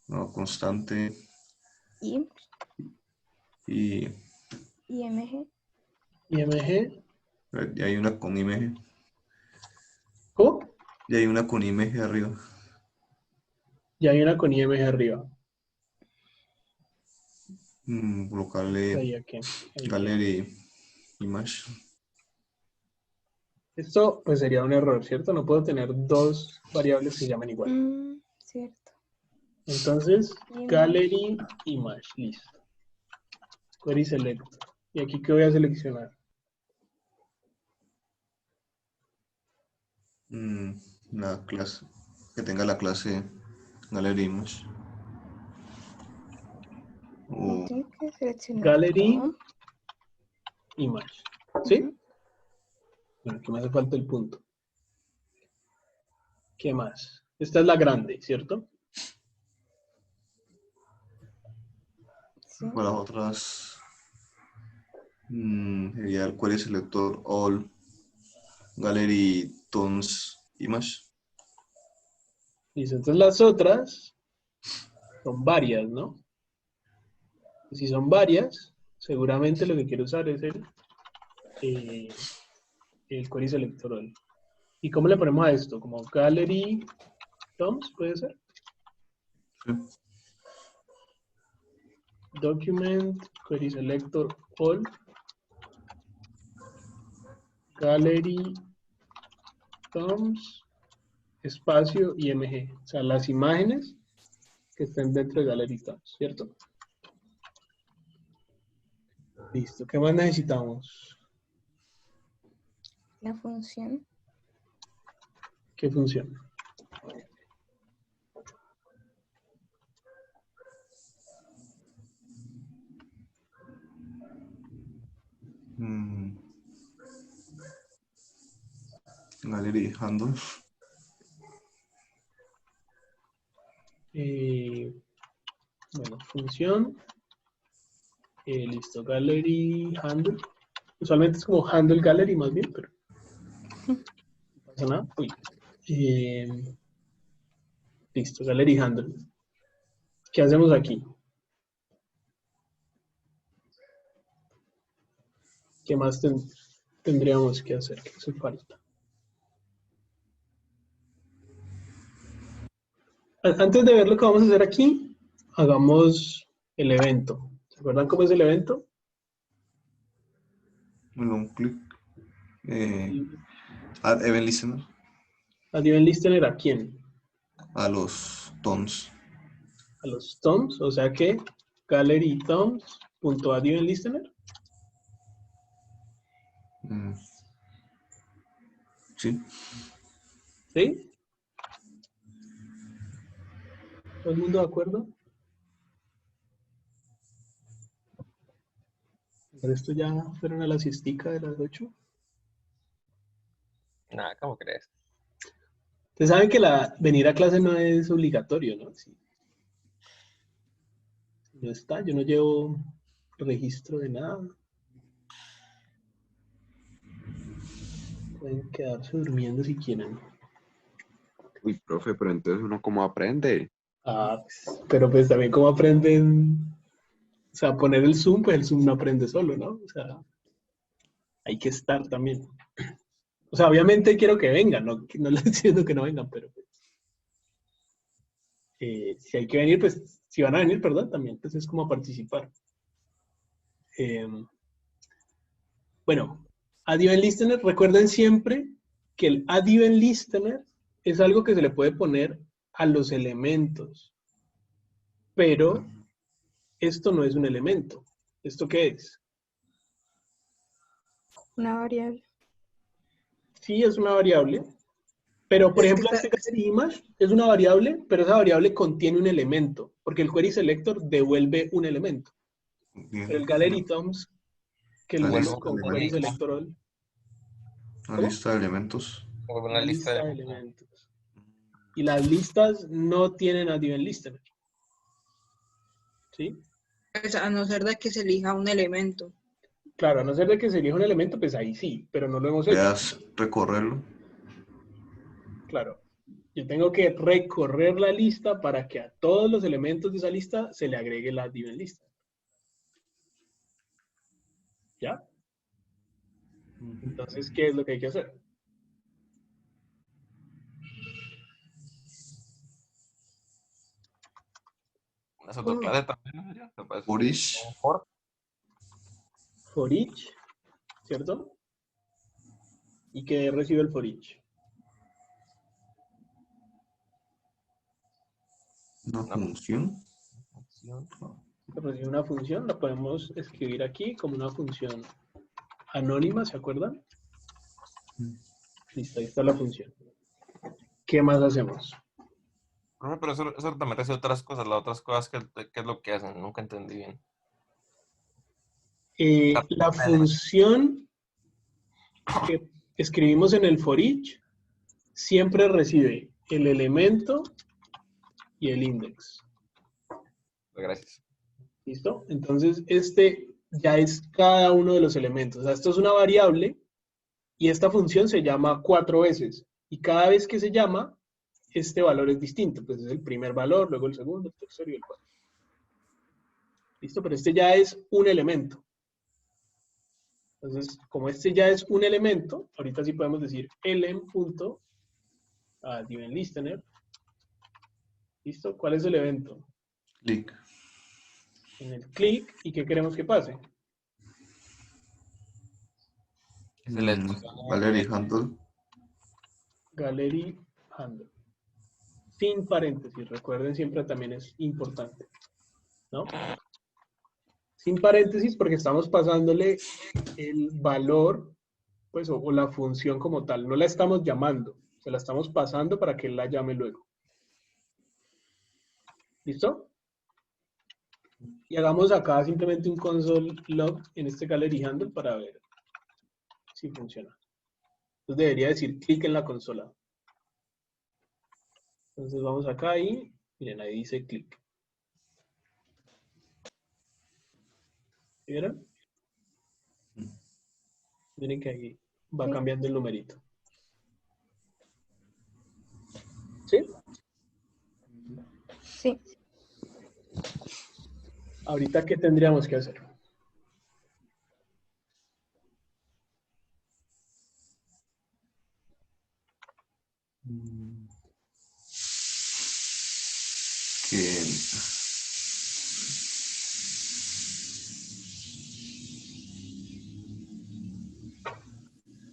No, constante Y y IMG. IMG. ya hay una con IMG. ¿Cómo? Ya hay una con IMG arriba. Ya hay una con IMG arriba. Colocarle Ahí aquí. gallery image. Esto pues sería un error, ¿cierto? No puedo tener dos variables que se llamen igual. Cierto. Entonces, Image. gallery image, listo. Query select. ¿Y aquí qué voy a seleccionar? La clase, que tenga la clase gallery image. O Tengo que seleccionar Gallery todo. image. ¿Sí? Ujú. Bueno, aquí me hace falta el punto. ¿Qué más? Esta es la grande, ¿cierto? Sí. para las otras sería el query selector all gallery tones image. Listo, entonces las otras son varias, ¿no? Si son varias, seguramente lo que quiero usar es el query selector all. ¿Y cómo le ponemos a esto? Como gallery tones, ¿puede ser? Sí. Document, query selector all, gallery tones, espacio IMG. O sea, las imágenes que estén dentro de gallery tones, ¿cierto? Listo. ¿Qué más necesitamos? La función. ¿Qué función? Gallery handle. Bueno, función. Listo, gallery handle. Usualmente es como handle gallery más bien, pero no pasa nada. Uy. Listo, gallery handle. ¿Qué hacemos aquí? ¿Qué más tendríamos que hacer? ¿Qué hace falta? Antes de ver lo que vamos a hacer aquí, hagamos el evento. ¿Se acuerdan cómo es el evento? Un clic. Add event listener. Add event listener ¿a quién? A los tones. A los toms, o sea que gallery toms.add event listener. Sí. ¿Sí? ¿Todo el mundo de acuerdo? ¿Por esto ya fueron a la siestica de las 8? Nada, ¿cómo crees? Ustedes saben que venir a clase no es obligatorio, ¿no? Si no está, yo no llevo registro de nada. Pueden quedarse durmiendo si quieren. Uy, profe, pero entonces uno cómo aprende. Ah, pero pues también cómo aprenden, o sea, poner el Zoom, pues el Zoom no aprende solo, ¿no? O sea, hay que estar también. O sea, obviamente quiero que vengan, no les estoy diciendo que no vengan, pero pues, si hay que venir, pues, si van a venir, perdón, también, pues es como participar. Bueno, Add Event Listener, recuerden siempre que el Add Event Listener es algo que se le puede poner a los elementos, pero esto no es un elemento. ¿Esto qué es? Una variable. Sí, es una variable, Pero, por Es que ejemplo, está- este gallery image es una variable, pero esa variable contiene un elemento, porque el query selector devuelve un elemento. Pero el gallery thumbs, que lo La hicimos lista de con query elementos. selector all, La ¿cómo? lista de elementos. Como Una una lista lista de de... elementos. Y las listas no tienen a Event Listener. ¿Sí? Pues, a no ser de que se elija un elemento. Claro, a no ser de que se elija un elemento, pues ahí sí, pero no lo hemos hecho. Veas recorrerlo. Claro. Yo tengo que recorrer la lista para que a todos los elementos de esa lista se le agregue la Event Listener. ¿Ya? Entonces, ¿qué es lo que hay que hacer? Esa otra clase también, ¿no? Ya, me parece. For each. For each, ¿cierto? ¿Y qué recibe el for each? Una función. Recibe una función, la podemos escribir aquí como una función anónima, ¿se acuerdan? Listo, ahí está la función. ¿Qué más hacemos? Profe, pero eso también hace otras cosas, las otras cosas, ¿qué es lo que hacen? Nunca entendí bien. La función que escribimos en el for each siempre recibe el elemento y el index. Gracias. ¿Listo? Entonces, este ya es cada uno de los elementos. O sea, esto es una variable y esta función se llama 4 veces. Y cada vez que se llama, este valor es distinto. Pues es el primer valor, luego el segundo, el tercero y el cuarto. ¿Listo? Pero este ya es un elemento. Entonces, como este ya es un elemento, ahorita sí podemos decir element.givenListener. ¿Listo? ¿Cuál es el evento? Click. En el click, ¿y qué queremos que pase? Gallery handle. Gallery handle. Sin paréntesis, recuerden, siempre también es importante, ¿no? Sin paréntesis porque estamos pasándole el valor, pues, o la función como tal. No la estamos llamando, se la estamos pasando para que él la llame luego. ¿Listo? Y hagamos acá simplemente un console log en este gallery handle para ver si funciona. Entonces debería decir clic en la consola. Entonces vamos acá y miren, ahí dice clic. ¿Vieron? Miren que ahí va cambiando el numerito. ¿Sí? Sí. Ahorita, ¿qué tendríamos que hacer? Que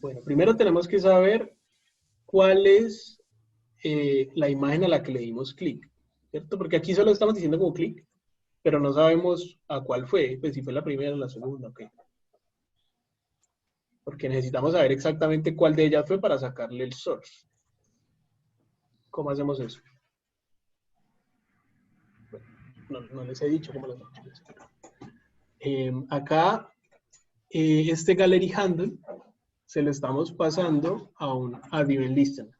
Bueno, primero tenemos que saber cuál es la imagen a la que le dimos clic, ¿cierto? Porque aquí solo estamos diciendo como clic, pero no sabemos a cuál fue, pues si fue la primera o la segunda, ok. Porque necesitamos saber exactamente cuál de ellas fue para sacarle el source. ¿Cómo hacemos eso? Bueno, no les he dicho cómo lo hacemos. Acá, este gallery handle se lo estamos pasando a un add-event listener,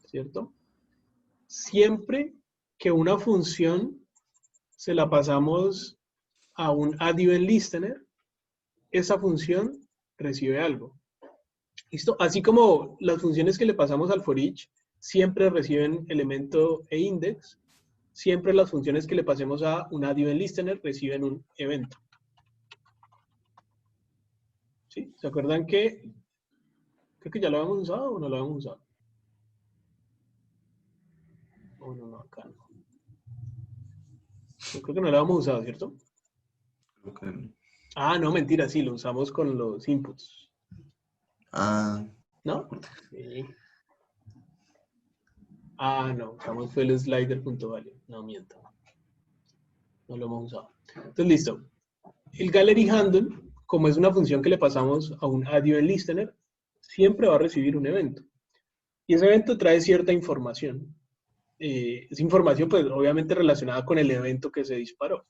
¿cierto? Siempre que una función se la pasamos a un add-event listener, esa función recibe algo. ¿Listo? Así como las funciones que le pasamos al for each siempre reciben elemento e index, siempre las funciones que le pasemos a un add-event listener reciben un evento. ¿Sí? ¿Se acuerdan que creo que ya lo habíamos usado o no lo habíamos usado? Oh, no, acá no. Yo creo que no lo habíamos usado, ¿cierto? creo que no. Ah, no, mentira, sí, lo usamos con los inputs. Ah, ¿No? Sí. Ah, no, usamos fue el slider.value. No, miento. No lo hemos usado. Entonces, listo. El gallery handle, como es una función que le pasamos a un add-event listener, siempre va a recibir un evento. Y ese evento trae cierta información. Es información, pues, obviamente relacionada con el evento que se disparó.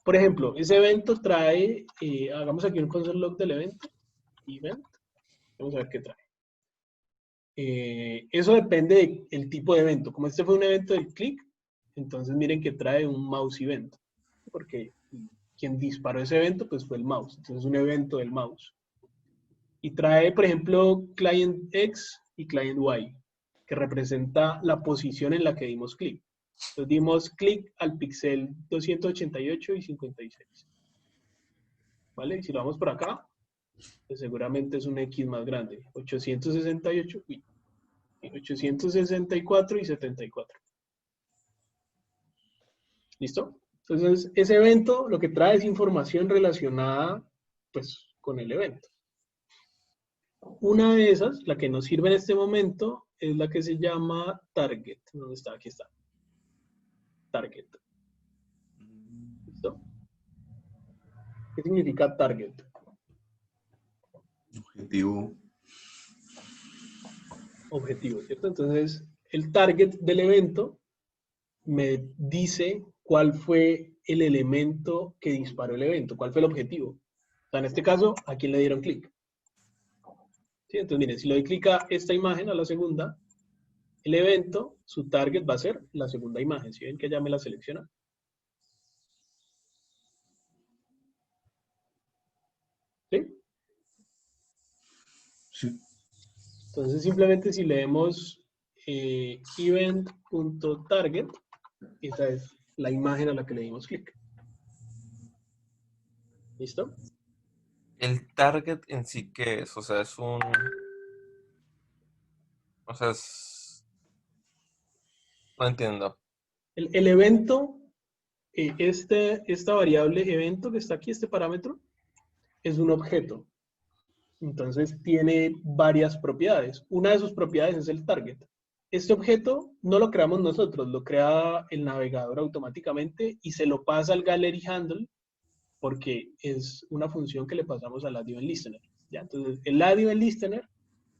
Por ejemplo, ese evento trae, hagamos aquí un console log del evento, event, vamos a ver qué trae. Eso depende del tipo de evento. Como este fue un evento del click, entonces miren que trae un mouse event, porque quien disparó ese evento pues fue el mouse, entonces es un evento del mouse. Y trae, por ejemplo, client X y client Y, que representa la posición en la que dimos clic. Entonces dimos clic al píxel 288 y 56. ¿Vale? Y si lo vamos por acá, pues seguramente es un X más grande. 868, 864 y 74. ¿Listo? Entonces, ese evento lo que trae es información relacionada, pues, con el evento. Una de esas, la que nos sirve en este momento, es la que se llama target. ¿Dónde está? Aquí está. Target. ¿Listo? ¿Qué significa target? Objetivo. Objetivo, ¿cierto? Entonces, el target del evento me dice cuál fue el elemento que disparó el evento, cuál fue el objetivo. O sea, en este caso, ¿a quién le dieron clic? ¿Sí? Entonces, miren, si le doy clic a esta imagen, a la segunda, el evento, su target va a ser la segunda imagen. ¿Sí ven que ya me la selecciona? ¿Sí? Sí. Entonces, simplemente si leemos event.target, esa es la imagen a la que le dimos clic. ¿Listo? El target en sí, ¿qué es? O sea, es un... O sea, es... No entiendo. El evento, esta variable evento que está aquí, este parámetro, es un objeto. Entonces tiene varias propiedades. Una de sus propiedades es el target. Este objeto no lo creamos nosotros, lo crea el navegador automáticamente y se lo pasa al gallery handle porque es una función que le pasamos al add event listener. ¿Ya? Entonces, el add event listener,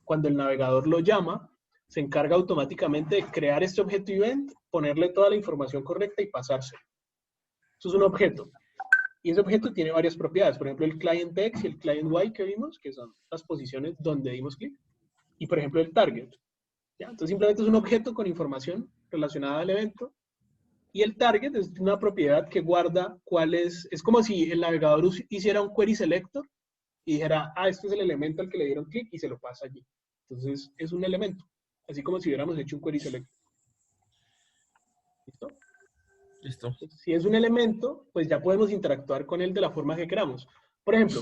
cuando el navegador lo llama, se encarga automáticamente de crear este objeto event, ponerle toda la información correcta y pasárselo. Eso es un objeto. Y ese objeto tiene varias propiedades. Por ejemplo, el client X y el client Y que vimos, que son las posiciones donde dimos clic. Y, por ejemplo, el target. ¿Ya? Entonces, simplemente es un objeto con información relacionada al evento. Y el target es una propiedad que guarda cuál es como si el navegador hiciera un query selector y dijera, ah, este es el elemento al que le dieron clic y se lo pasa allí. Entonces, es un elemento. Así como si hubiéramos hecho un query selector. ¿Listo? Listo. Si es un elemento, pues ya podemos interactuar con él de la forma que queramos. Por ejemplo,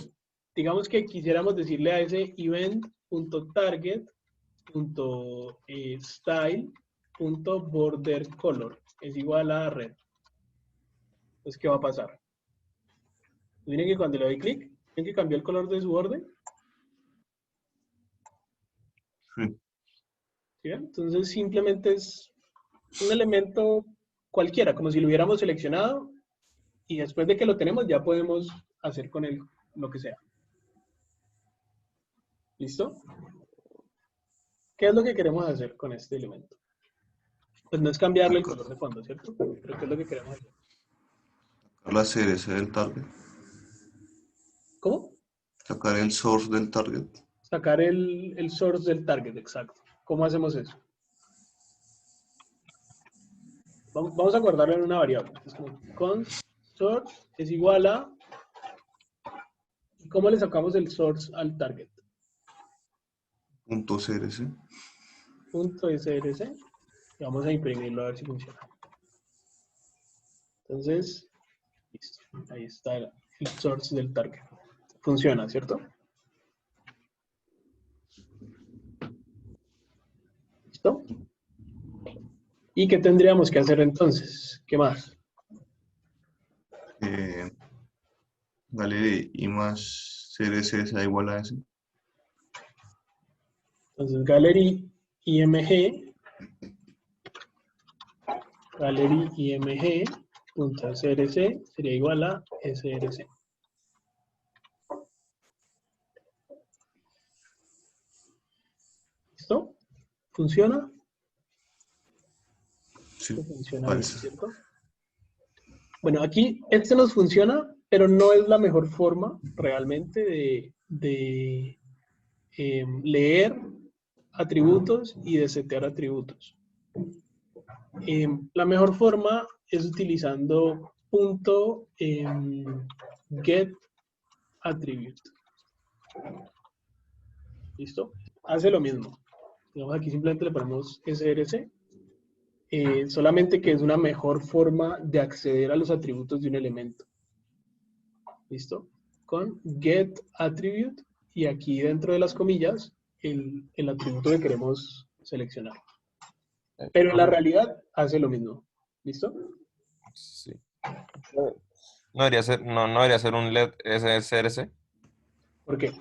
digamos que quisiéramos decirle a ese event.target.style.borderColor es igual a red. Entonces, ¿qué va a pasar? Miren que cuando le doy clic, ¿ven que cambió el color de su borde? Sí. ¿Sí? Entonces, simplemente es un elemento cualquiera, como si lo hubiéramos seleccionado y después de que lo tenemos ya podemos hacer con él lo que sea. ¿Listo? ¿Qué es lo que queremos hacer con este elemento? Pues no es cambiarle el color de fondo, ¿cierto? Pero ¿qué es lo que queremos hacer? La CRC del target. ¿Cómo? Sacar el source del target. Sacar el source del target, exacto. ¿Cómo hacemos eso? Vamos a guardarlo en una variable. Es como const source es igual a... ¿Cómo le sacamos el source al target? Punto CRC. Punto .src. Y vamos a imprimirlo a ver si funciona. Entonces, listo. Ahí está el source del target. Funciona, ¿cierto? ¿Listo? ¿Y qué tendríamos que hacer entonces? ¿Qué más? Gallery image CRC sea igual a ese. Entonces, gallery img img.src sería igual a src. ¿Listo? ¿Funciona? Sí, Funciona bien, falso. ¿cierto? Bueno, aquí este nos funciona, pero no es la mejor forma realmente de leer atributos y de setear atributos. La mejor forma es utilizando punto get attribute. ¿Listo? Hace lo mismo. Digamos, aquí simplemente le ponemos src, solamente que es una mejor forma de acceder a los atributos de un elemento. ¿Listo? Con get attribute y aquí dentro de las comillas el atributo que queremos seleccionar. Pero en la realidad hace lo mismo. ¿Listo? Sí. No debería ser un LED SRC, ¿Por qué?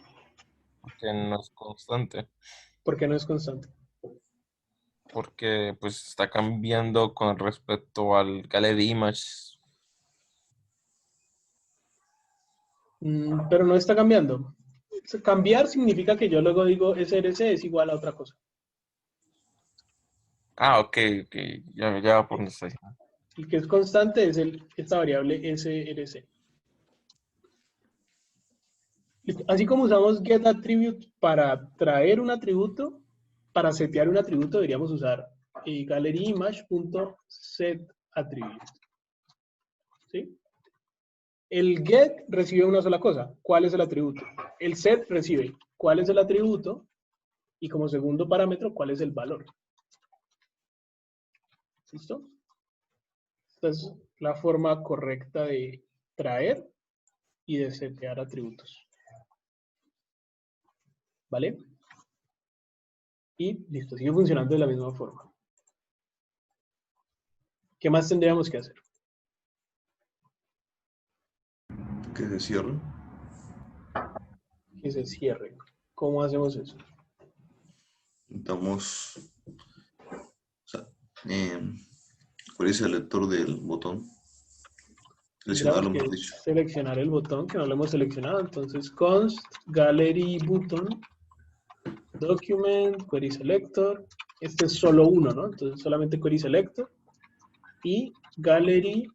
porque no es constante, ¿Por qué no es constante? porque pues está cambiando con respecto al gallery image. Pero no está cambiando. Cambiar significa que yo luego digo src es igual a otra cosa. Ah, ok, ya va por donde estoy. El que es constante es esta variable src. Así como usamos getAttribute para traer un atributo, para setear un atributo deberíamos usar galleryImage.setAttribute. ¿Sí? El get recibe una sola cosa. ¿Cuál es el atributo? El set recibe cuál es el atributo y como segundo parámetro cuál es el valor. ¿Listo? Esta es la forma correcta de traer y de setear atributos. ¿Vale? Y listo, sigue funcionando de la misma forma. ¿Qué más tendríamos que hacer? Que se cierre. Que se cierre. ¿Cómo hacemos eso? Damos, o sea, ¿cuál es el lector del botón? Seleccionarlo, Tendríamos mejor que dicho. seleccionar el botón, que no lo hemos seleccionado. Entonces, const gallery button document query selector. Este es solo uno, ¿no? Entonces, solamente query selector. Y gallery,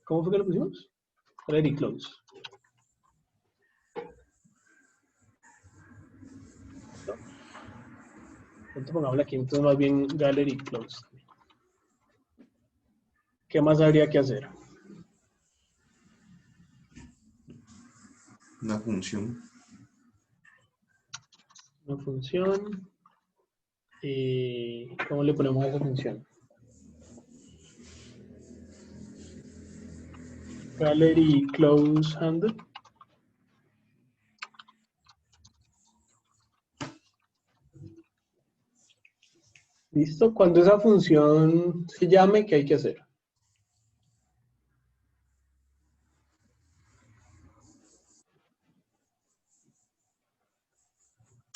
¿cómo fue que lo pusimos? Gallery close. ¿No? Entonces, pongámosle aquí, entonces más bien gallery close. ¿Qué más habría que hacer? Una función. Una función. ¿Cómo le ponemos a esa función? Gallery close handle. ¿Listo? Cuando esa función se llame, ¿qué hay que hacer?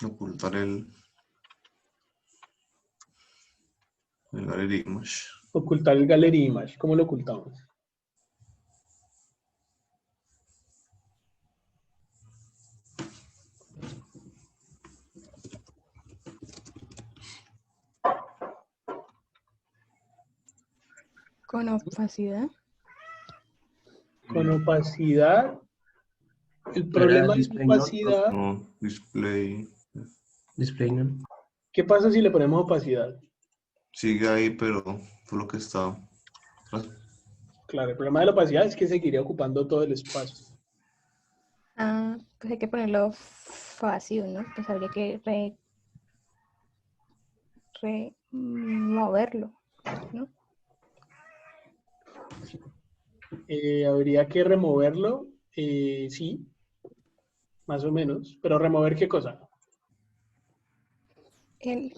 Ocultar el gallery image. Ocultar el gallery image. ¿Cómo lo ocultamos? Con opacidad. Con opacidad. El No era problema de display none, opacidad. No, display. display none. ¿Qué pasa si le ponemos opacidad? Sigue ahí, pero fue lo que está. Claro, el problema de la opacidad es que seguiría ocupando todo el espacio. Ah, pues hay que ponerlo fácil, ¿no? Pues habría que removerlo, ¿no? Habría que removerlo, sí, más o menos. Pero ¿remover qué cosa? El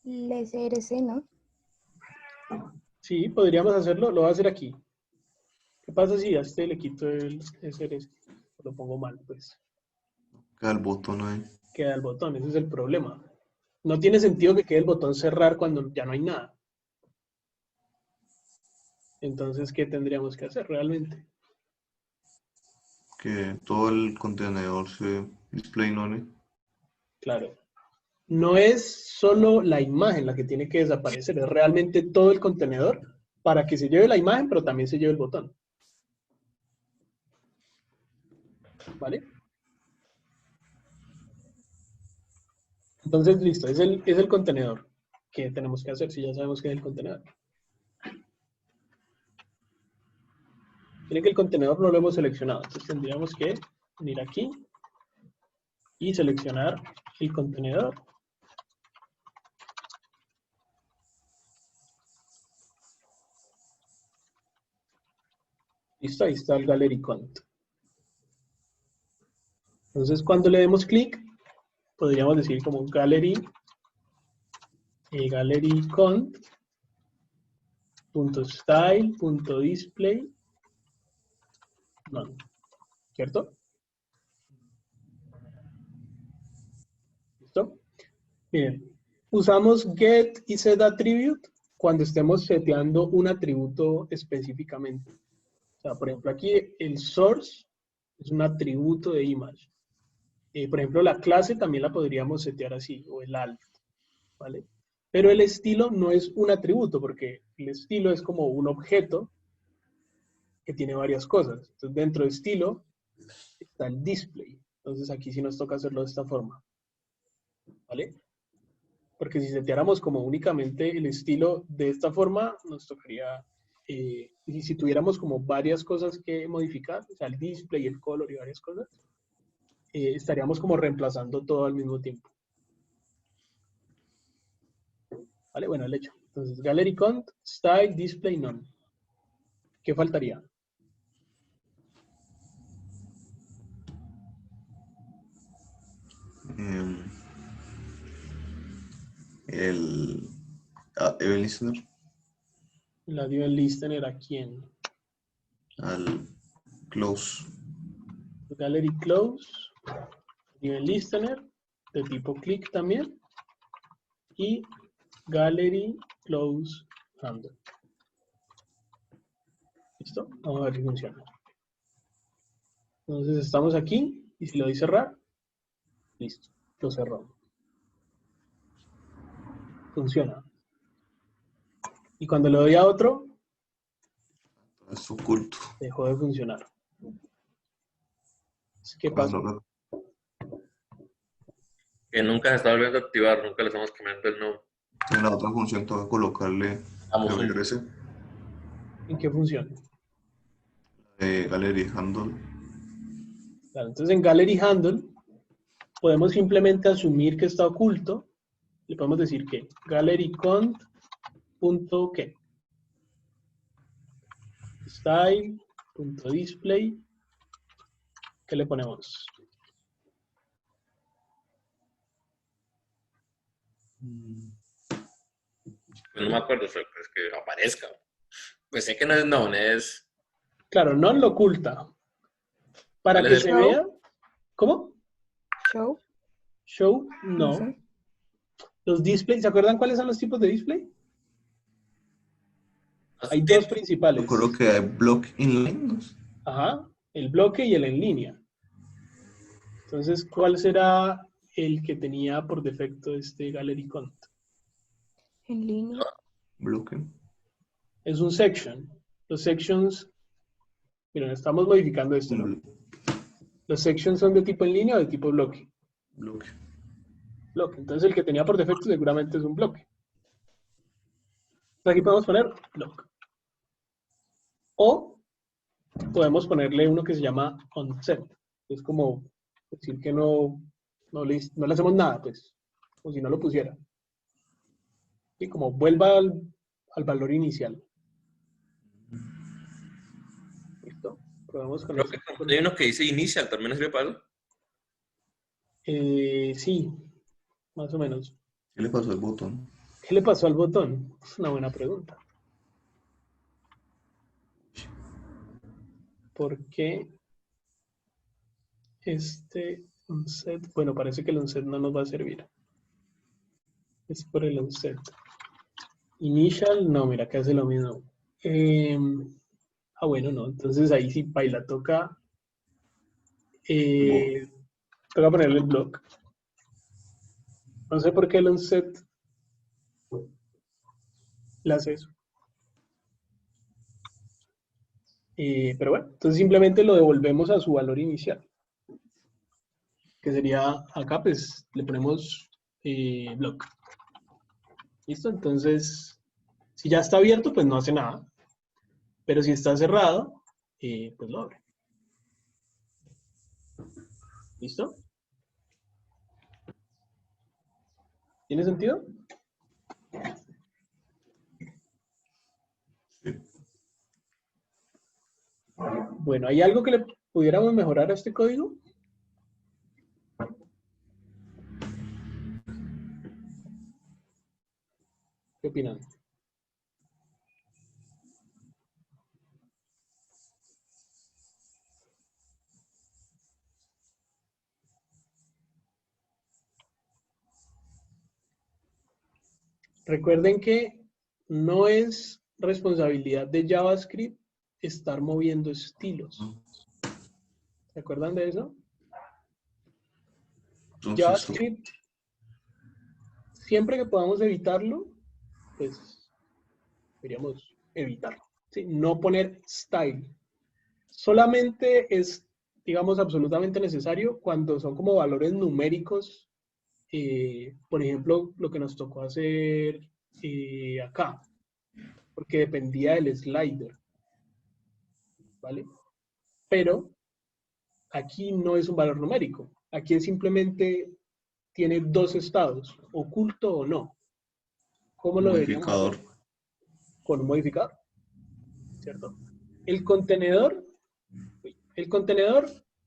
SRC, ¿no? Sí, podríamos hacerlo. Lo voy a hacer aquí. ¿Qué pasa si a este le quito el SRS? Lo pongo mal, pues. Queda el botón ahí. Queda el botón, ese es el problema. No tiene sentido que quede el botón cerrar cuando ya no hay nada. Entonces, ¿qué tendríamos que hacer realmente? Que todo el contenedor se display none. Claro. No es solo la imagen la que tiene que desaparecer, es realmente todo el contenedor para que se lleve la imagen, pero también se lleve el botón. ¿Vale? Entonces, listo, es el contenedor que tenemos que hacer, si ya sabemos que es el contenedor. Miren que el contenedor no lo hemos seleccionado, entonces tendríamos que venir aquí y seleccionar el contenedor. Listo, ahí está el Gallery Cont. Entonces, cuando le demos clic, podríamos decir como Gallery Cont.style.display none, ¿cierto? ¿Listo? Miren, usamos get y set attribute cuando estemos seteando un atributo específicamente. O sea, por ejemplo, aquí el source es un atributo de image. Por ejemplo, la clase también la podríamos setear así, o el alt, ¿vale? Pero el estilo no es un atributo, porque el estilo es como un objeto que tiene varias cosas. Entonces, dentro de estilo está el display. Entonces, aquí sí nos toca hacerlo de esta forma, ¿vale? Porque si seteáramos como únicamente el estilo de esta forma, nos tocaría, y si tuviéramos como varias cosas que modificar, o sea, el display, el color y varias cosas, estaríamos como reemplazando todo al mismo tiempo. ¿Vale? Bueno, el hecho. Entonces, Gallery Cont, Style, Display, None. ¿Qué faltaría? El event listener La dio el listener a quién? al close. Gallery Close, Event Listener, de tipo click también, y Gallery Close Handle. ¿Listo? Vamos a ver si funciona. Entonces estamos aquí, y si lo doy cerrar, listo, lo cerramos. Funciona. Y cuando le doy a otro, Es oculto. dejó de funcionar. ¿Qué pasó? Que nunca se está volviendo a activar, nunca le estamos cambiando el nombre. En la otra función tengo que colocarle RS. ¿En qué función? Gallery handle. Claro, entonces en Gallery Handle podemos simplemente asumir que está oculto. Le podemos decir que Gallery Cont punto qué, Style punto display. ¿Qué le ponemos? Pues no me acuerdo, pero pues que aparezca. Pues sé que no es known, es... Claro, no lo oculta. Para ¿Cuál que es se el vea. ¿Cómo? Show. Show, no. No sé. Los displays, ¿se acuerdan cuáles son los tipos de display? Hay dos principales. Recuerdo que hay block inline. Ajá, el bloque y el en línea. Entonces, ¿cuál será el que tenía por defecto este Gallery Cont? En línea. Bloque. Es un section. Los sections, miren, estamos modificando esto, ¿no? Los sections son de tipo en línea o de tipo bloque. Bloque. Bloque. Entonces, el que tenía por defecto seguramente es un bloque. Aquí podemos poner block. O podemos ponerle uno que se llama onset. Es como decir que no le hacemos nada, pues. Como si no lo pusiera. Y como vuelva al valor inicial. ¿Listo? Probamos con Creo que hay uno que dice initial, ¿también sirve para eso? Sí, más o menos. ¿Qué le pasó al botón? ¿Qué le pasó al botón? Es una buena pregunta. ¿Por qué este onset? Bueno, parece que el onset no nos va a servir. Es por el onset. Initial, no, mira, que hace lo mismo. Bueno, no, entonces ahí sí, paila, toca Toca ponerle el block. No sé por qué el onset le hace eso. Pero bueno, entonces simplemente lo devolvemos a su valor inicial. Que sería acá, pues le ponemos block. ¿Listo? Entonces, si ya está abierto, pues no hace nada. Pero si está cerrado, pues lo abre. ¿Listo? ¿Tiene sentido? Bueno, ¿hay algo que le pudiéramos mejorar a este código? ¿Qué opinan? Recuerden que no es responsabilidad de JavaScript estar moviendo estilos. ¿Se acuerdan de eso? Entonces, JavaScript, siempre que podamos evitarlo, pues deberíamos evitarlo. ¿Sí? No poner style. Solamente es, digamos, absolutamente necesario cuando son como valores numéricos. Por ejemplo, lo que nos tocó hacer acá, porque dependía del slider, ¿vale? Pero aquí no es un valor numérico, aquí es simplemente tiene dos estados, oculto o no. ¿Cómo lo deberíamos modificador. hacer? Con un modificador, ¿cierto? El contenedor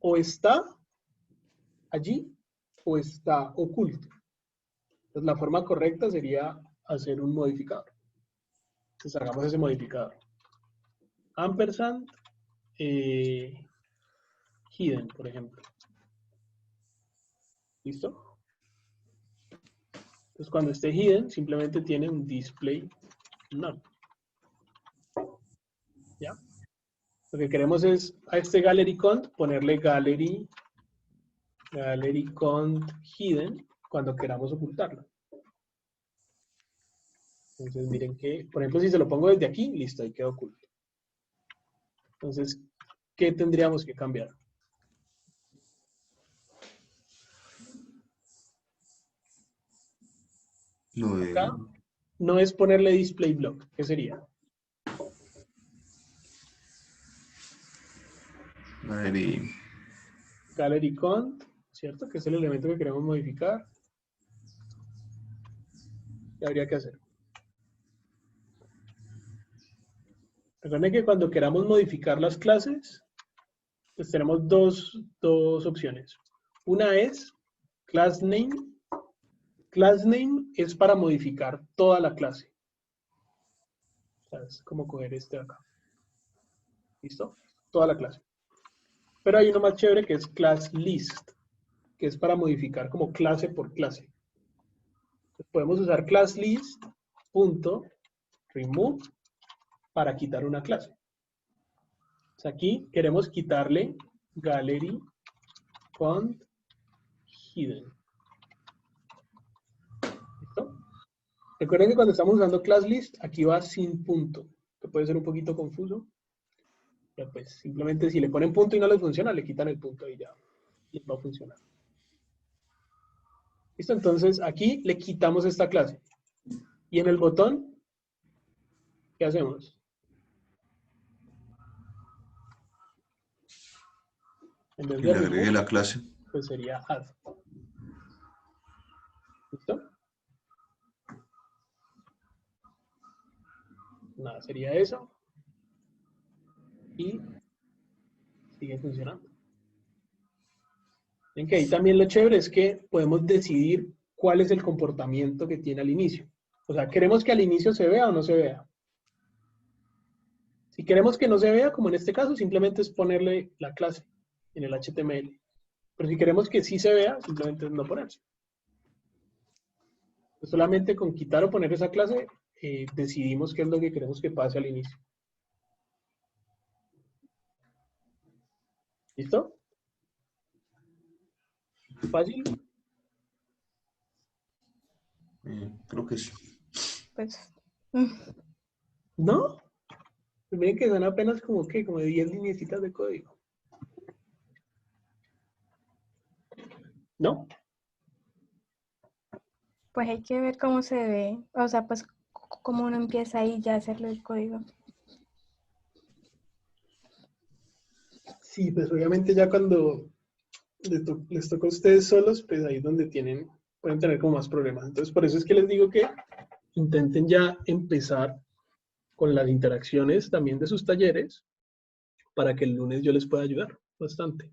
o está allí o está oculto. Entonces, la forma correcta sería hacer un modificador. Entonces, hagamos ese modificador. Ampersand hidden, por ejemplo. ¿Listo? Entonces, cuando esté hidden, simplemente tiene un display none. ¿Ya? Lo que queremos es a este gallery cont ponerle gallery cont hidden cuando queramos ocultarlo. Entonces, miren que, por ejemplo, si se lo pongo desde aquí, listo, ahí queda oculto. Entonces, ¿qué tendríamos que cambiar? Lo de Acá no es ponerle display block. ¿Qué sería? Gallery cont, ¿cierto? Que es el elemento que queremos modificar. ¿Qué habría que hacer? Recuerden que cuando queramos modificar las clases, pues tenemos dos opciones. Una es class name. Class name es para modificar toda la clase. O sea, es como coger este de acá. ¿Listo? Toda la clase. Pero hay uno más chévere que es class list, que es para modificar como clase por clase. Entonces, podemos usar class list punto remove para quitar una clase. Entonces, aquí queremos quitarle gallery cont hidden. ¿Listo? Recuerden que cuando estamos usando class list, aquí va sin punto, que puede ser un poquito confuso. Ya pues, simplemente si le ponen punto y no les funciona, le quitan el punto y ya les va a funcionar. ¿Listo? Entonces, aquí le quitamos esta clase. Y en el botón, ¿qué hacemos? En vez que de le agregue remove, la clase. pues sería add. ¿Listo? Nada, sería eso. Y sigue funcionando. Ven que ahí también lo chévere es que podemos decidir cuál es el comportamiento que tiene al inicio. O sea, ¿queremos que al inicio se vea o no se vea? Si queremos que no se vea, como en este caso, simplemente es ponerle la clase en el HTML. Pero si queremos que sí se vea, simplemente es no ponerse. Pues solamente con quitar o poner esa clase, decidimos qué es lo que queremos que pase al inicio. ¿Listo? ¿Fácil? Creo que sí. Pues, ¿No? Miren que son apenas como 10 lineecitas de código. ¿No? pues hay que ver cómo se ve, o sea, pues cómo uno empieza ahí ya a hacerle el código. Sí, pues obviamente ya cuando les toca a ustedes solos, pues ahí es donde pueden tener como más problemas. Entonces, por eso es que les digo que intenten ya empezar con las interacciones también de sus talleres para que el lunes yo les pueda ayudar bastante.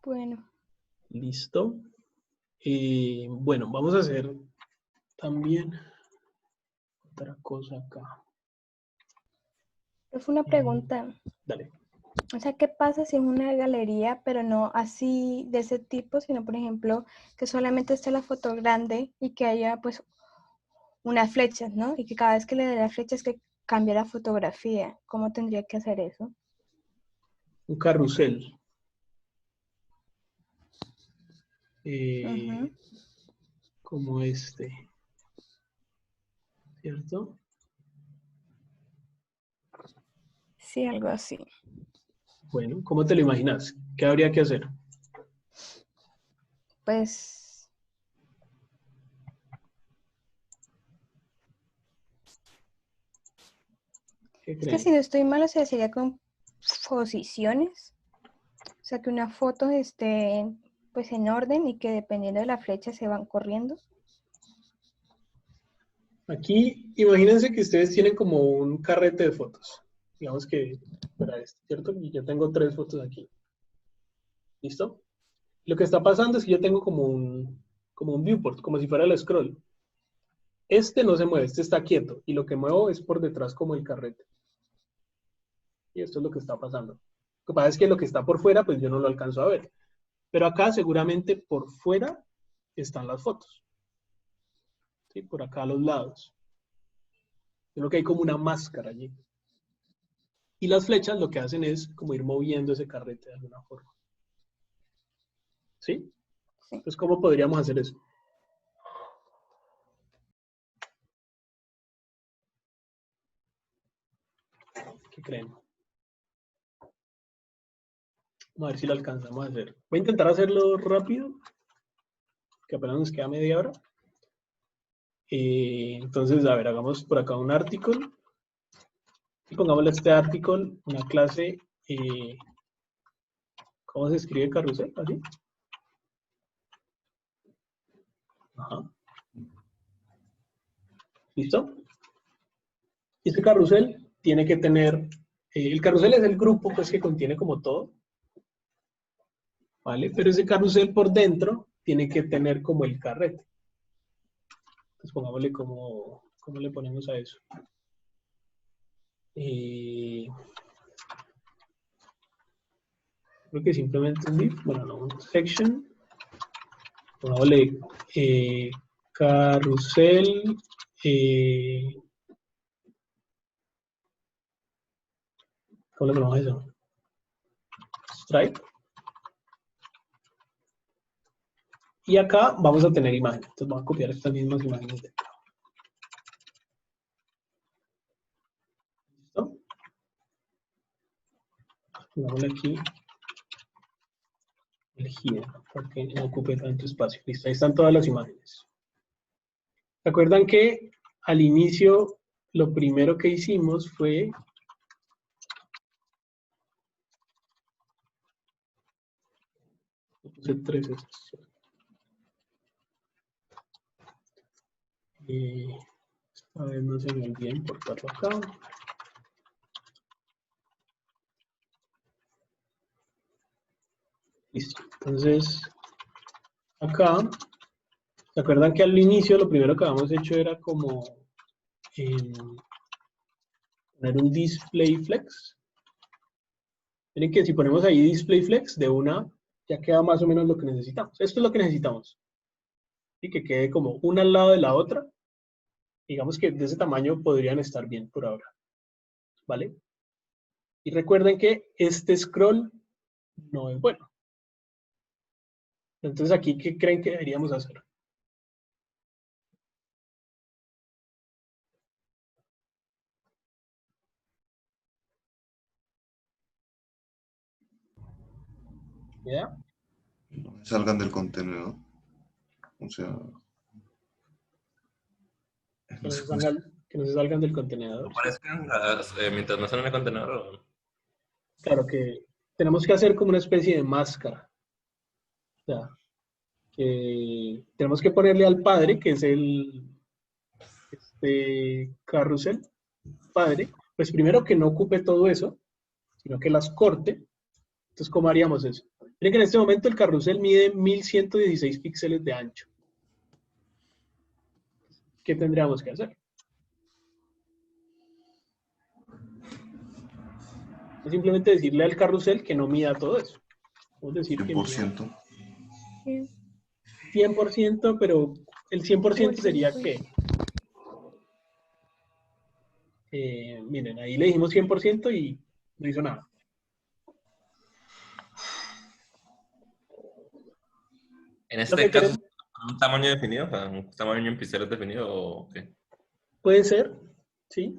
Bueno, Listo. Bueno, vamos a hacer también otra cosa acá. fue una pregunta. Dale. O sea, ¿qué pasa si es una galería, pero no así de ese tipo, sino, por ejemplo, que solamente esté la foto grande y que haya, pues, unas flechas, ¿no? Y que cada vez que le dé las flechas que cambie la fotografía. ¿Cómo tendría que hacer eso? Un carrusel. Como este. ¿Cierto? Sí, algo así. Bueno, ¿cómo te lo imaginas? ¿Qué habría que hacer? Pues ¿Qué es que creen? si no estoy mal, o sea, sería con posiciones. O sea, que una foto esté pues en orden y que dependiendo de la flecha se van corriendo. Aquí, imagínense que ustedes tienen como un carrete de fotos. Digamos que para esto, ¿cierto? Y yo tengo 3 fotos aquí. ¿Listo? Lo que está pasando es que yo tengo como un viewport, como si fuera el scroll. Este no se mueve, este está quieto. Y lo que muevo es por detrás como el carrete. Y esto es lo que está pasando. Lo que pasa es que lo que está por fuera, pues yo no lo alcanzo a ver. Pero acá seguramente por fuera están las fotos. ¿Sí? Por acá a los lados. Creo que hay como una máscara allí. Y las flechas lo que hacen es como ir moviendo ese carrete de alguna forma. ¿Sí? Sí. Entonces, ¿cómo podríamos hacer eso? ¿Qué creen? Vamos a ver si lo alcanzamos a hacer. Voy a intentar hacerlo rápido, que apenas nos queda media hora. Entonces, a ver, hagamos por acá un article. Y pongámosle a este article una clase, ¿cómo se escribe carrusel? ¿Así? Ajá. ¿Listo? Y este carrusel tiene que tener, el carrusel es el grupo pues que contiene como todo, ¿vale? Pero ese carrusel por dentro tiene que tener como el carrete. Entonces pongámosle como, ¿cómo le ponemos a eso? Creo que simplemente un div, bueno, no, un section. Pongámosle carrusel, ¿cómo le ponemos eso? Stripe. Y acá vamos a tener imágenes. Entonces vamos a copiar estas mismas imágenes de acá. ¿Listo? Pongámosle aquí elegida, para que no ocupe tanto espacio. Listo, ahí están todas las imágenes. ¿Se acuerdan que al inicio lo primero que hicimos fue puse 3 estos. Esta vez no se me olvide importarlo acá. Listo. Entonces, acá, ¿se acuerdan que al inicio lo primero que habíamos hecho era como poner un display flex? Miren que si ponemos ahí display flex de una, ya queda más o menos lo que necesitamos. Esto es lo que necesitamos. Y que quede como una al lado de la otra. Digamos que de ese tamaño podrían estar bien por ahora. ¿Vale? Y recuerden que este scroll no es bueno. Entonces, aquí, ¿qué creen que deberíamos hacer? ¿Ya? No salgan del contenedor. O sea, Que no no sé se cómo es. salgan del contenedor. Aparezcan mientras no están en el contenedor. Claro que tenemos que hacer como una especie de máscara. O sea, que tenemos que ponerle al padre, que es este carrusel, padre, pues primero que no ocupe todo eso, sino que las corte. Entonces, ¿cómo haríamos eso? Miren que en este momento el carrusel mide 1116 píxeles de ancho. ¿Qué tendríamos que hacer? Es simplemente decirle al carrusel que no mida todo eso. Vamos a decir que mida 100%. 100%, pero el 100% sería ¿qué? Miren, ahí le dijimos 100% y no hizo nada. En Lo este que caso, queremos ¿un tamaño definido? O sea, ¿un tamaño en píxeles definido o qué? puede ser, ¿sí?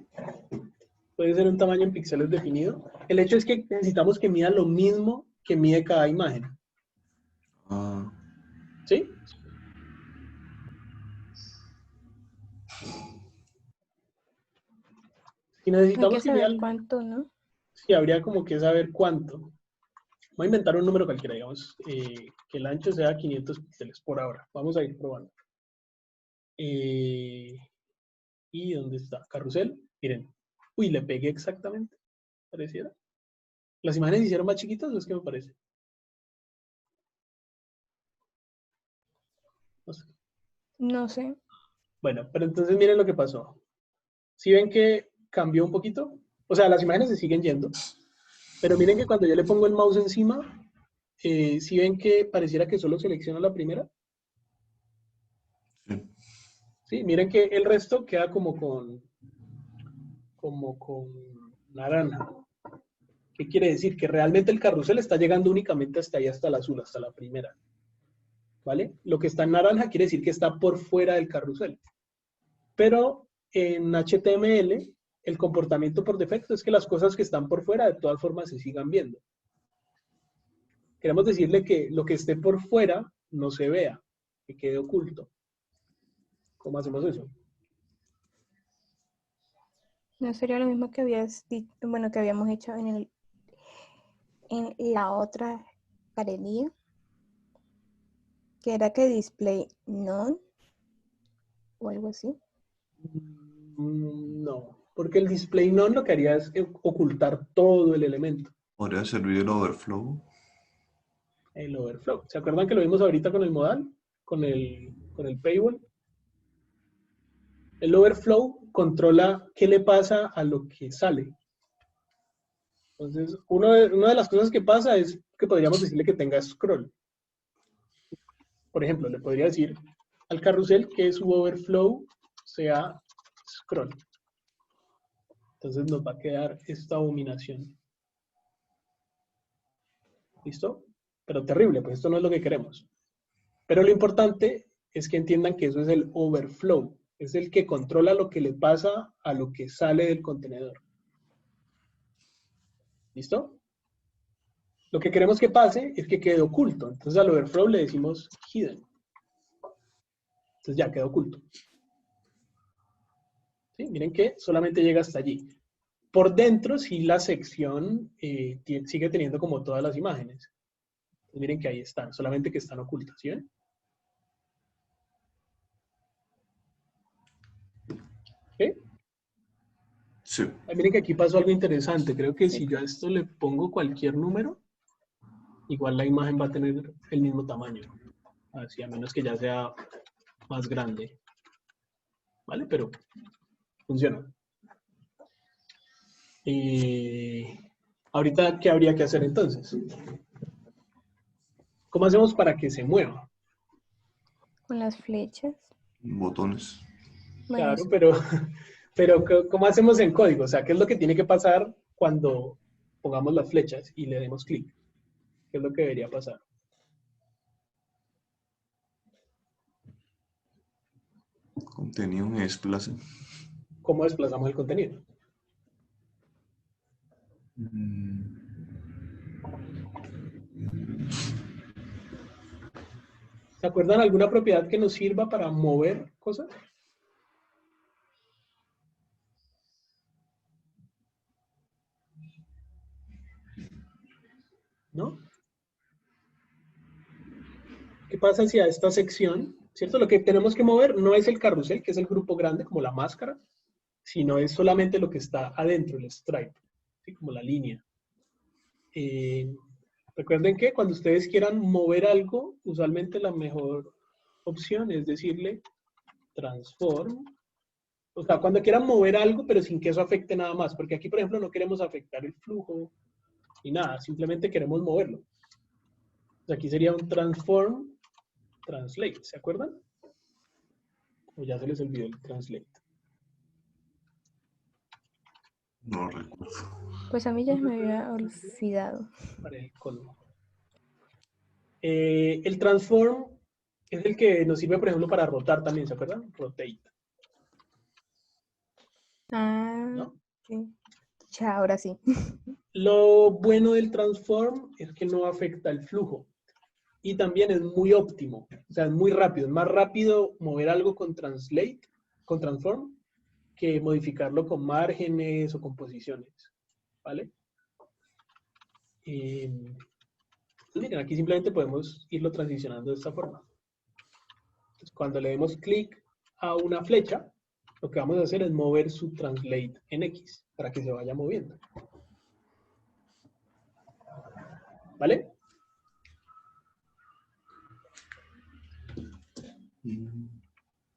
Puede ser un tamaño en píxeles definido. El hecho es que necesitamos que mida lo mismo que mide cada imagen. Ah, ¿Sí? Si Hay que necesitamos que mida, saber cuánto, ¿no? sí, habría como que saber cuánto. Voy a inventar un número cualquiera, digamos, que el ancho sea 500 píxeles por ahora. Vamos a ir probando. ¿Y dónde está? Carrusel. Miren. Uy, le pegué exactamente. Pareciera. ¿Las imágenes se hicieron más chiquitas o es que me parece? No sé. No sé. Bueno, pero entonces miren lo que pasó. ¿Sí ven que cambió un poquito? O sea, las imágenes se siguen yendo. Pero miren que cuando yo le pongo el mouse encima, ¿sí ven que pareciera que solo selecciono la primera? sí. Sí, miren que el resto queda como con naranja. ¿Qué quiere decir? Que realmente el carrusel está llegando únicamente hasta ahí, hasta el azul, hasta la primera. ¿Vale? Lo que está en naranja quiere decir que está por fuera del carrusel. Pero en HTML, el comportamiento por defecto es que las cosas que están por fuera de todas formas se sigan viendo. Queremos decirle que lo que esté por fuera no se vea, que quede oculto. ¿Cómo hacemos eso? No sería lo mismo que bueno, que habíamos hecho en la otra galería, que era que display none o algo así. No, porque el display none lo que haría es ocultar todo el elemento. Podría servir el overflow. El overflow. ¿Se acuerdan que lo vimos ahorita con el modal? Con el paywall. El overflow controla qué le pasa a lo que sale. Entonces, una de las cosas que pasa es que podríamos decirle que tenga scroll. Por ejemplo, le podría decir al carrusel que su overflow sea scroll. Entonces nos va a quedar esta abominación. ¿Listo? Pero terrible, pues esto no es lo que queremos. Pero lo importante es que entiendan que eso es el overflow. Es el que controla lo que le pasa a lo que sale del contenedor. ¿Listo? Lo que queremos que pase es que quede oculto. Entonces al overflow le decimos hidden. Entonces ya quedó oculto. ¿Sí? Miren que solamente llega hasta allí. Por dentro, sí, la sección sigue teniendo como todas las imágenes. Entonces, miren que ahí están, solamente que están ocultas. ¿Sí ven? ¿Sí? Sí. Miren que aquí pasó algo interesante. Creo que si yo a esto le pongo cualquier número, igual la imagen va a tener el mismo tamaño. Así, a menos que ya sea más grande. ¿Vale? Pero funciona. Ahorita, ¿qué habría que hacer entonces? ¿Cómo hacemos para que se mueva? Con las flechas. Botones. Bueno, Claro, pero ¿cómo hacemos en código? O sea, ¿qué es lo que tiene que pasar cuando pongamos las flechas y le demos clic? ¿Qué es lo que debería pasar? Contenido me desplaza. ¿Cómo desplazamos el contenido? ¿Se acuerdan alguna propiedad que nos sirva para mover cosas? ¿No? ¿Qué pasa si a esta sección, ¿cierto? Lo que tenemos que mover no es el carrusel, que es el grupo grande, como la máscara, sino es solamente lo que está adentro, el stripe, ¿sí? Como la línea. Recuerden que cuando ustedes quieran mover algo, usualmente la mejor opción es decirle transform. O sea, cuando quieran mover algo, pero sin que eso afecte nada más. Porque aquí, por ejemplo, no queremos afectar el flujo ni nada. Simplemente queremos moverlo. Entonces, aquí sería un transform translate. ¿Se acuerdan? O ya se les olvidó el translate. No recuerdo. Pues a mí ya me había olvidado. Para el colmo. El transform es el que nos sirve, por ejemplo, para rotar también. ¿Se acuerdan? Rotate. Ah, ¿No? sí. Ya, ahora sí. Lo bueno del transform es que no afecta el flujo. Y también es muy óptimo. O sea, es muy rápido. Es más rápido mover algo con translate, con transform, que modificarlo con márgenes o con posiciones. ¿Vale? Miren, aquí simplemente podemos irlo transicionando de esta forma. Entonces, cuando le demos clic a una flecha, lo que vamos a hacer es mover su translate en X para que se vaya moviendo. ¿Vale?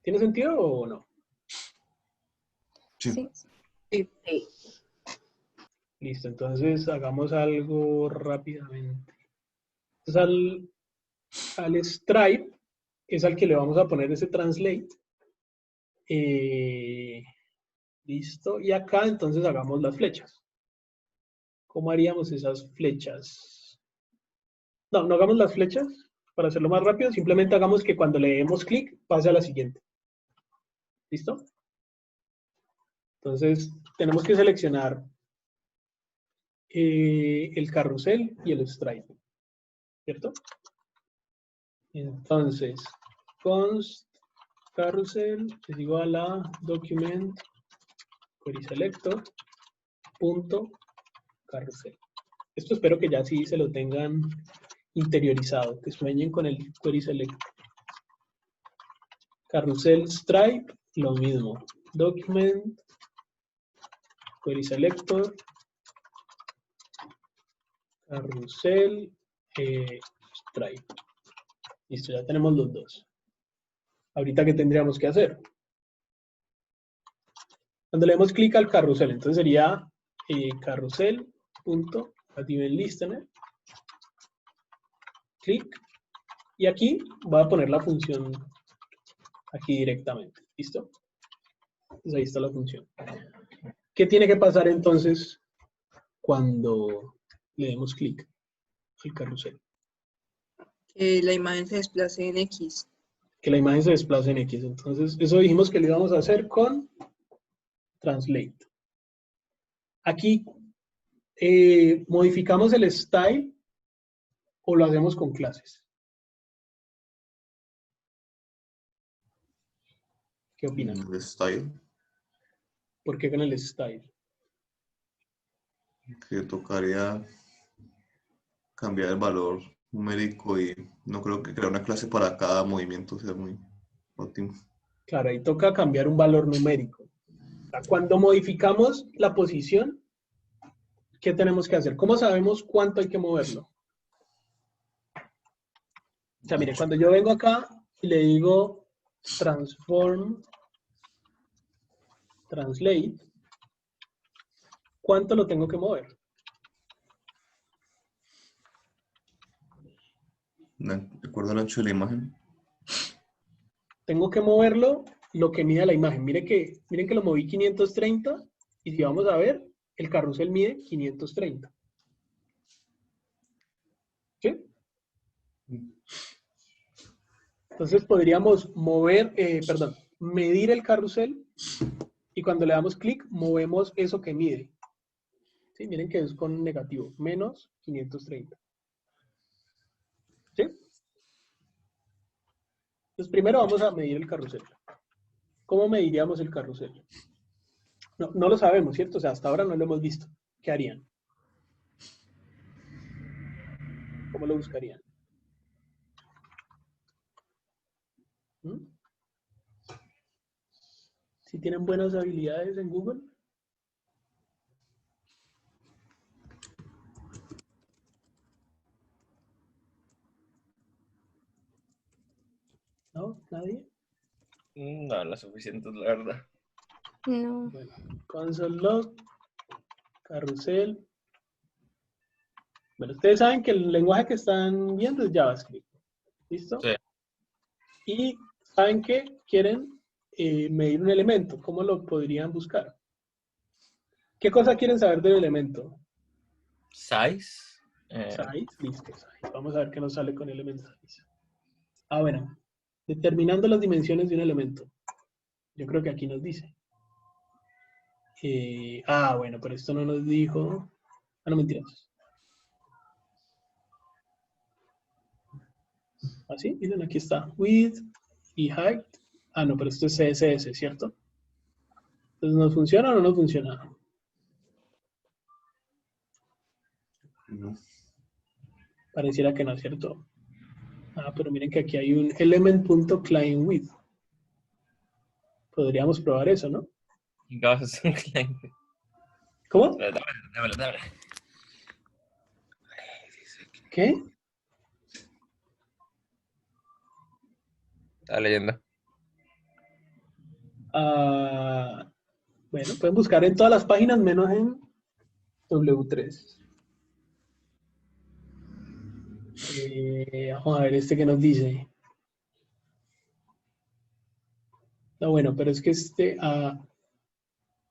¿Tiene sentido o no? Sí. Sí. Listo, entonces hagamos algo rápidamente. Entonces al stripe es al que le vamos a poner ese translate. Listo, y acá entonces hagamos las flechas. ¿Cómo haríamos esas flechas? No hagamos las flechas para hacerlo más rápido. Simplemente hagamos que cuando le demos clic pase a la siguiente. ¿Listo? Entonces tenemos que seleccionar el carrusel y el stripe. ¿Cierto? Entonces, const carrusel es igual a document query selector punto carrusel. Esto espero que ya sí se lo tengan interiorizado, que sueñen con el query selector. Carrusel stripe, lo mismo. Document query selector carrusel stripe. Listo, ya tenemos los dos. Ahorita, ¿qué tendríamos que hacer? Cuando le demos clic al carrusel, entonces sería carrusel.listener, clic, y aquí voy a poner la función aquí directamente. ¿Listo? Entonces ahí está la función. ¿Qué tiene que pasar entonces cuando le demos clic al carrusel? Que la imagen se desplace en X. Que la imagen se desplace en X. Entonces, eso dijimos que lo íbamos a hacer con translate. Aquí, ¿modificamos el style o lo hacemos con clases? ¿Qué opinan? El style, ¿Por qué con el style? que tocaría cambiar el valor numérico y no creo que crear una clase para cada movimiento sea muy óptimo. Claro, ahí toca cambiar un valor numérico. O sea, cuando modificamos la posición, ¿qué tenemos que hacer? ¿Cómo sabemos cuánto hay que moverlo? O sea, mire, cuando yo vengo acá y le digo transform translate, ¿cuánto lo tengo que mover? De acuerdo al ancho de la imagen. Tengo que moverlo lo que mide la imagen. Miren que lo moví 530 y si vamos a ver, el carrusel mide 530. ¿Sí? Entonces podríamos medir el carrusel y cuando le damos clic, movemos eso que mide. ¿Sí? Miren que es con negativo, menos 530. ¿Sí? Entonces primero vamos a medir el carrusel. ¿Cómo mediríamos el carrusel? No lo sabemos, ¿cierto? O sea, hasta ahora no lo hemos visto. ¿Qué harían? ¿Cómo lo buscarían? ¿Mm? Si tienen buenas habilidades en Google. ¿No? ¿Nadie? No, las suficientes, la verdad. No. Bueno, console log, carrusel. Bueno, ustedes saben que el lenguaje que están viendo es JavaScript. ¿Listo? Sí. Y saben que quieren medir un elemento. ¿Cómo lo podrían buscar? ¿Qué cosa quieren saber del elemento? Size. Size, listo. Size. Vamos a ver qué nos sale con elemento size. Ah, bueno. Determinando las dimensiones de un elemento. Yo creo que aquí nos dice. Bueno, pero esto no nos dijo. Ah, no, mentiras. Así, miren, aquí está. Width y height. Ah, no, pero esto es CSS, ¿cierto? Entonces, ¿nos funciona o no nos funciona? No. Pareciera que no, ¿cierto? Ah, pero miren que aquí hay un element.clientWidth. Podríamos probar eso, ¿no? Gas, un cliente. ¿Cómo? Dámela. ¿Qué? Está leyendo. Bueno, pueden buscar en todas las páginas menos en W3. Vamos a ver este que nos dice. No, bueno, pero es que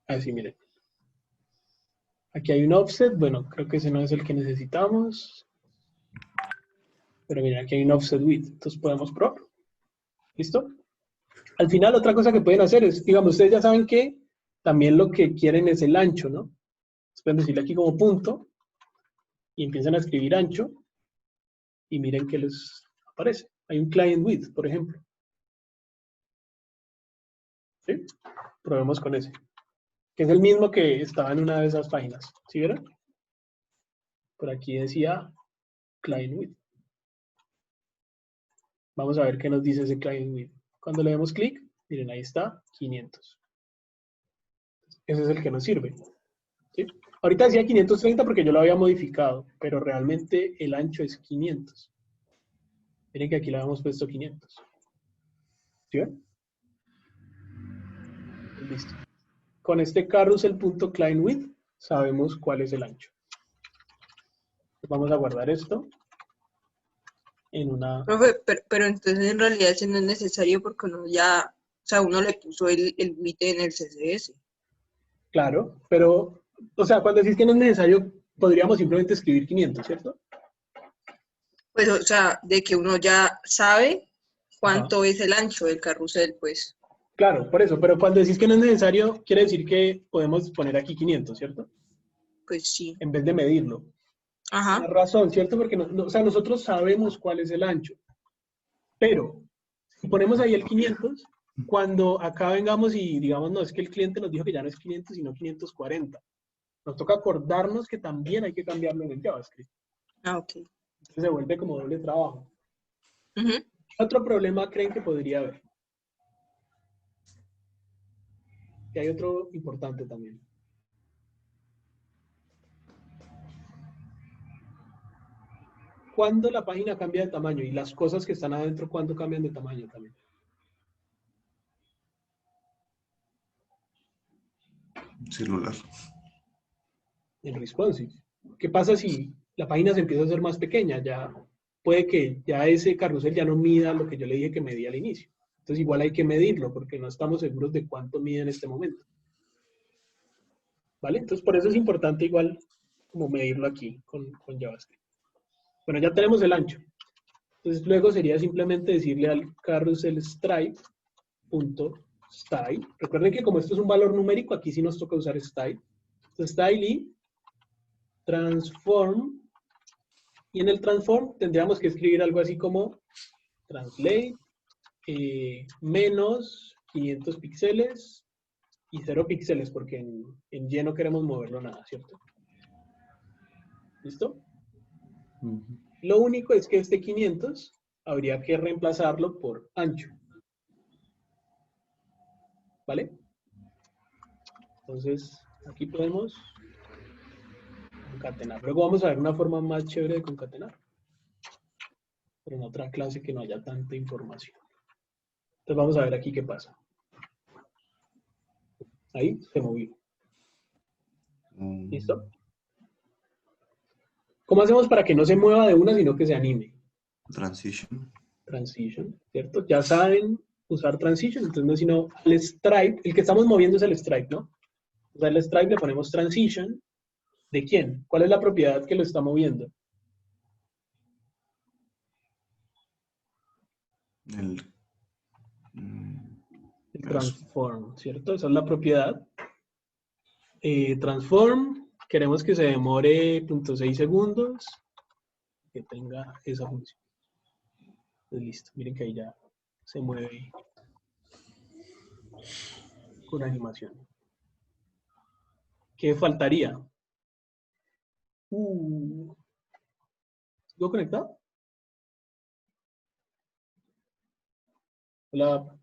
así, miren. Aquí hay un offset. Bueno, creo que ese no es el que necesitamos. Pero miren, aquí hay un offset width. Entonces podemos probar. ¿Listo? Al final, otra cosa que pueden hacer es, digamos, ustedes ya saben que también lo que quieren es el ancho, ¿no? Entonces pueden decirle aquí como punto y empiezan a escribir ancho y miren que les aparece. Hay un client width, por ejemplo. ¿Sí? Probemos con ese. Que es el mismo que estaba en una de esas páginas. ¿Sí vieron? Por aquí decía client width. Vamos a ver qué nos dice ese client width. Cuando le demos clic, miren, ahí está, 500. Ese es el que nos sirve. ¿Sí? Ahorita decía 530 porque yo lo había modificado, pero realmente el ancho es 500. Miren que aquí le habíamos puesto 500. ¿Sí ven? Listo. Con este carousel.clientWidth sabemos cuál es el ancho. Vamos a guardar esto en una... Profe, pero entonces en realidad ese no es necesario porque uno ya, o sea, uno le puso el width en el CSS. Claro, pero, o sea, cuando decís que no es necesario, podríamos simplemente escribir 500, ¿cierto? Pues, o sea, de que uno ya sabe cuánto es el ancho del carrusel, pues. Claro, por eso, pero cuando decís que no es necesario, quiere decir que podemos poner aquí 500, ¿cierto? Pues sí. En vez de medirlo. Ajá. La razón, ¿cierto? Porque o sea, nosotros sabemos cuál es el ancho. Pero, si ponemos ahí el 500, cuando acá vengamos y digamos, no, es que el cliente nos dijo que ya no es 500, sino 540. Nos toca acordarnos que también hay que cambiarlo en el JavaScript. Ah, ok. Entonces se vuelve como doble trabajo. Ujú. ¿Qué otro problema creen que podría haber? Que hay otro importante también. ¿Cuándo la página cambia de tamaño? Y las cosas que están adentro, ¿cuándo cambian de tamaño también? Celular. En responsive. ¿Qué pasa si la página se empieza a hacer más pequeña? Ya puede que ya ese carrusel ya no mida lo que yo le dije que medía al inicio. Entonces igual hay que medirlo porque no estamos seguros de cuánto mide en este momento. ¿Vale? Entonces por eso es importante igual como medirlo aquí con JavaScript. Bueno, ya tenemos el ancho. Entonces luego sería simplemente decirle al carrusel stripe.style. Recuerden que como esto es un valor numérico, aquí sí nos toca usar style. Entonces style y transform. Y en el transform tendríamos que escribir algo así como translate menos 500 píxeles y 0 píxeles, porque en Y no queremos moverlo nada, ¿cierto? ¿Listo? Lo único es que este 500 habría que reemplazarlo por ancho. ¿Vale? Entonces, aquí podemos concatenar. Luego vamos a ver una forma más chévere de concatenar. Pero en otra clase que no haya tanta información. Entonces vamos a ver aquí qué pasa. Ahí se movió. ¿Listo? ¿Cómo hacemos para que no se mueva de una, sino que se anime? Transition. Transition, ¿cierto? Ya saben usar transition, entonces no es sino el stripe, el que estamos moviendo es el stripe, ¿no? O sea, el stripe le ponemos transition. ¿De quién? ¿Cuál es la propiedad que lo está moviendo? El transform, ¿cierto? Esa es la propiedad. Transform, queremos que se demore 0.6 segundos, que tenga esa función. Pues listo, miren que ahí ya se mueve con animación. ¿Qué faltaría? ¿Sigo conectado? Hola.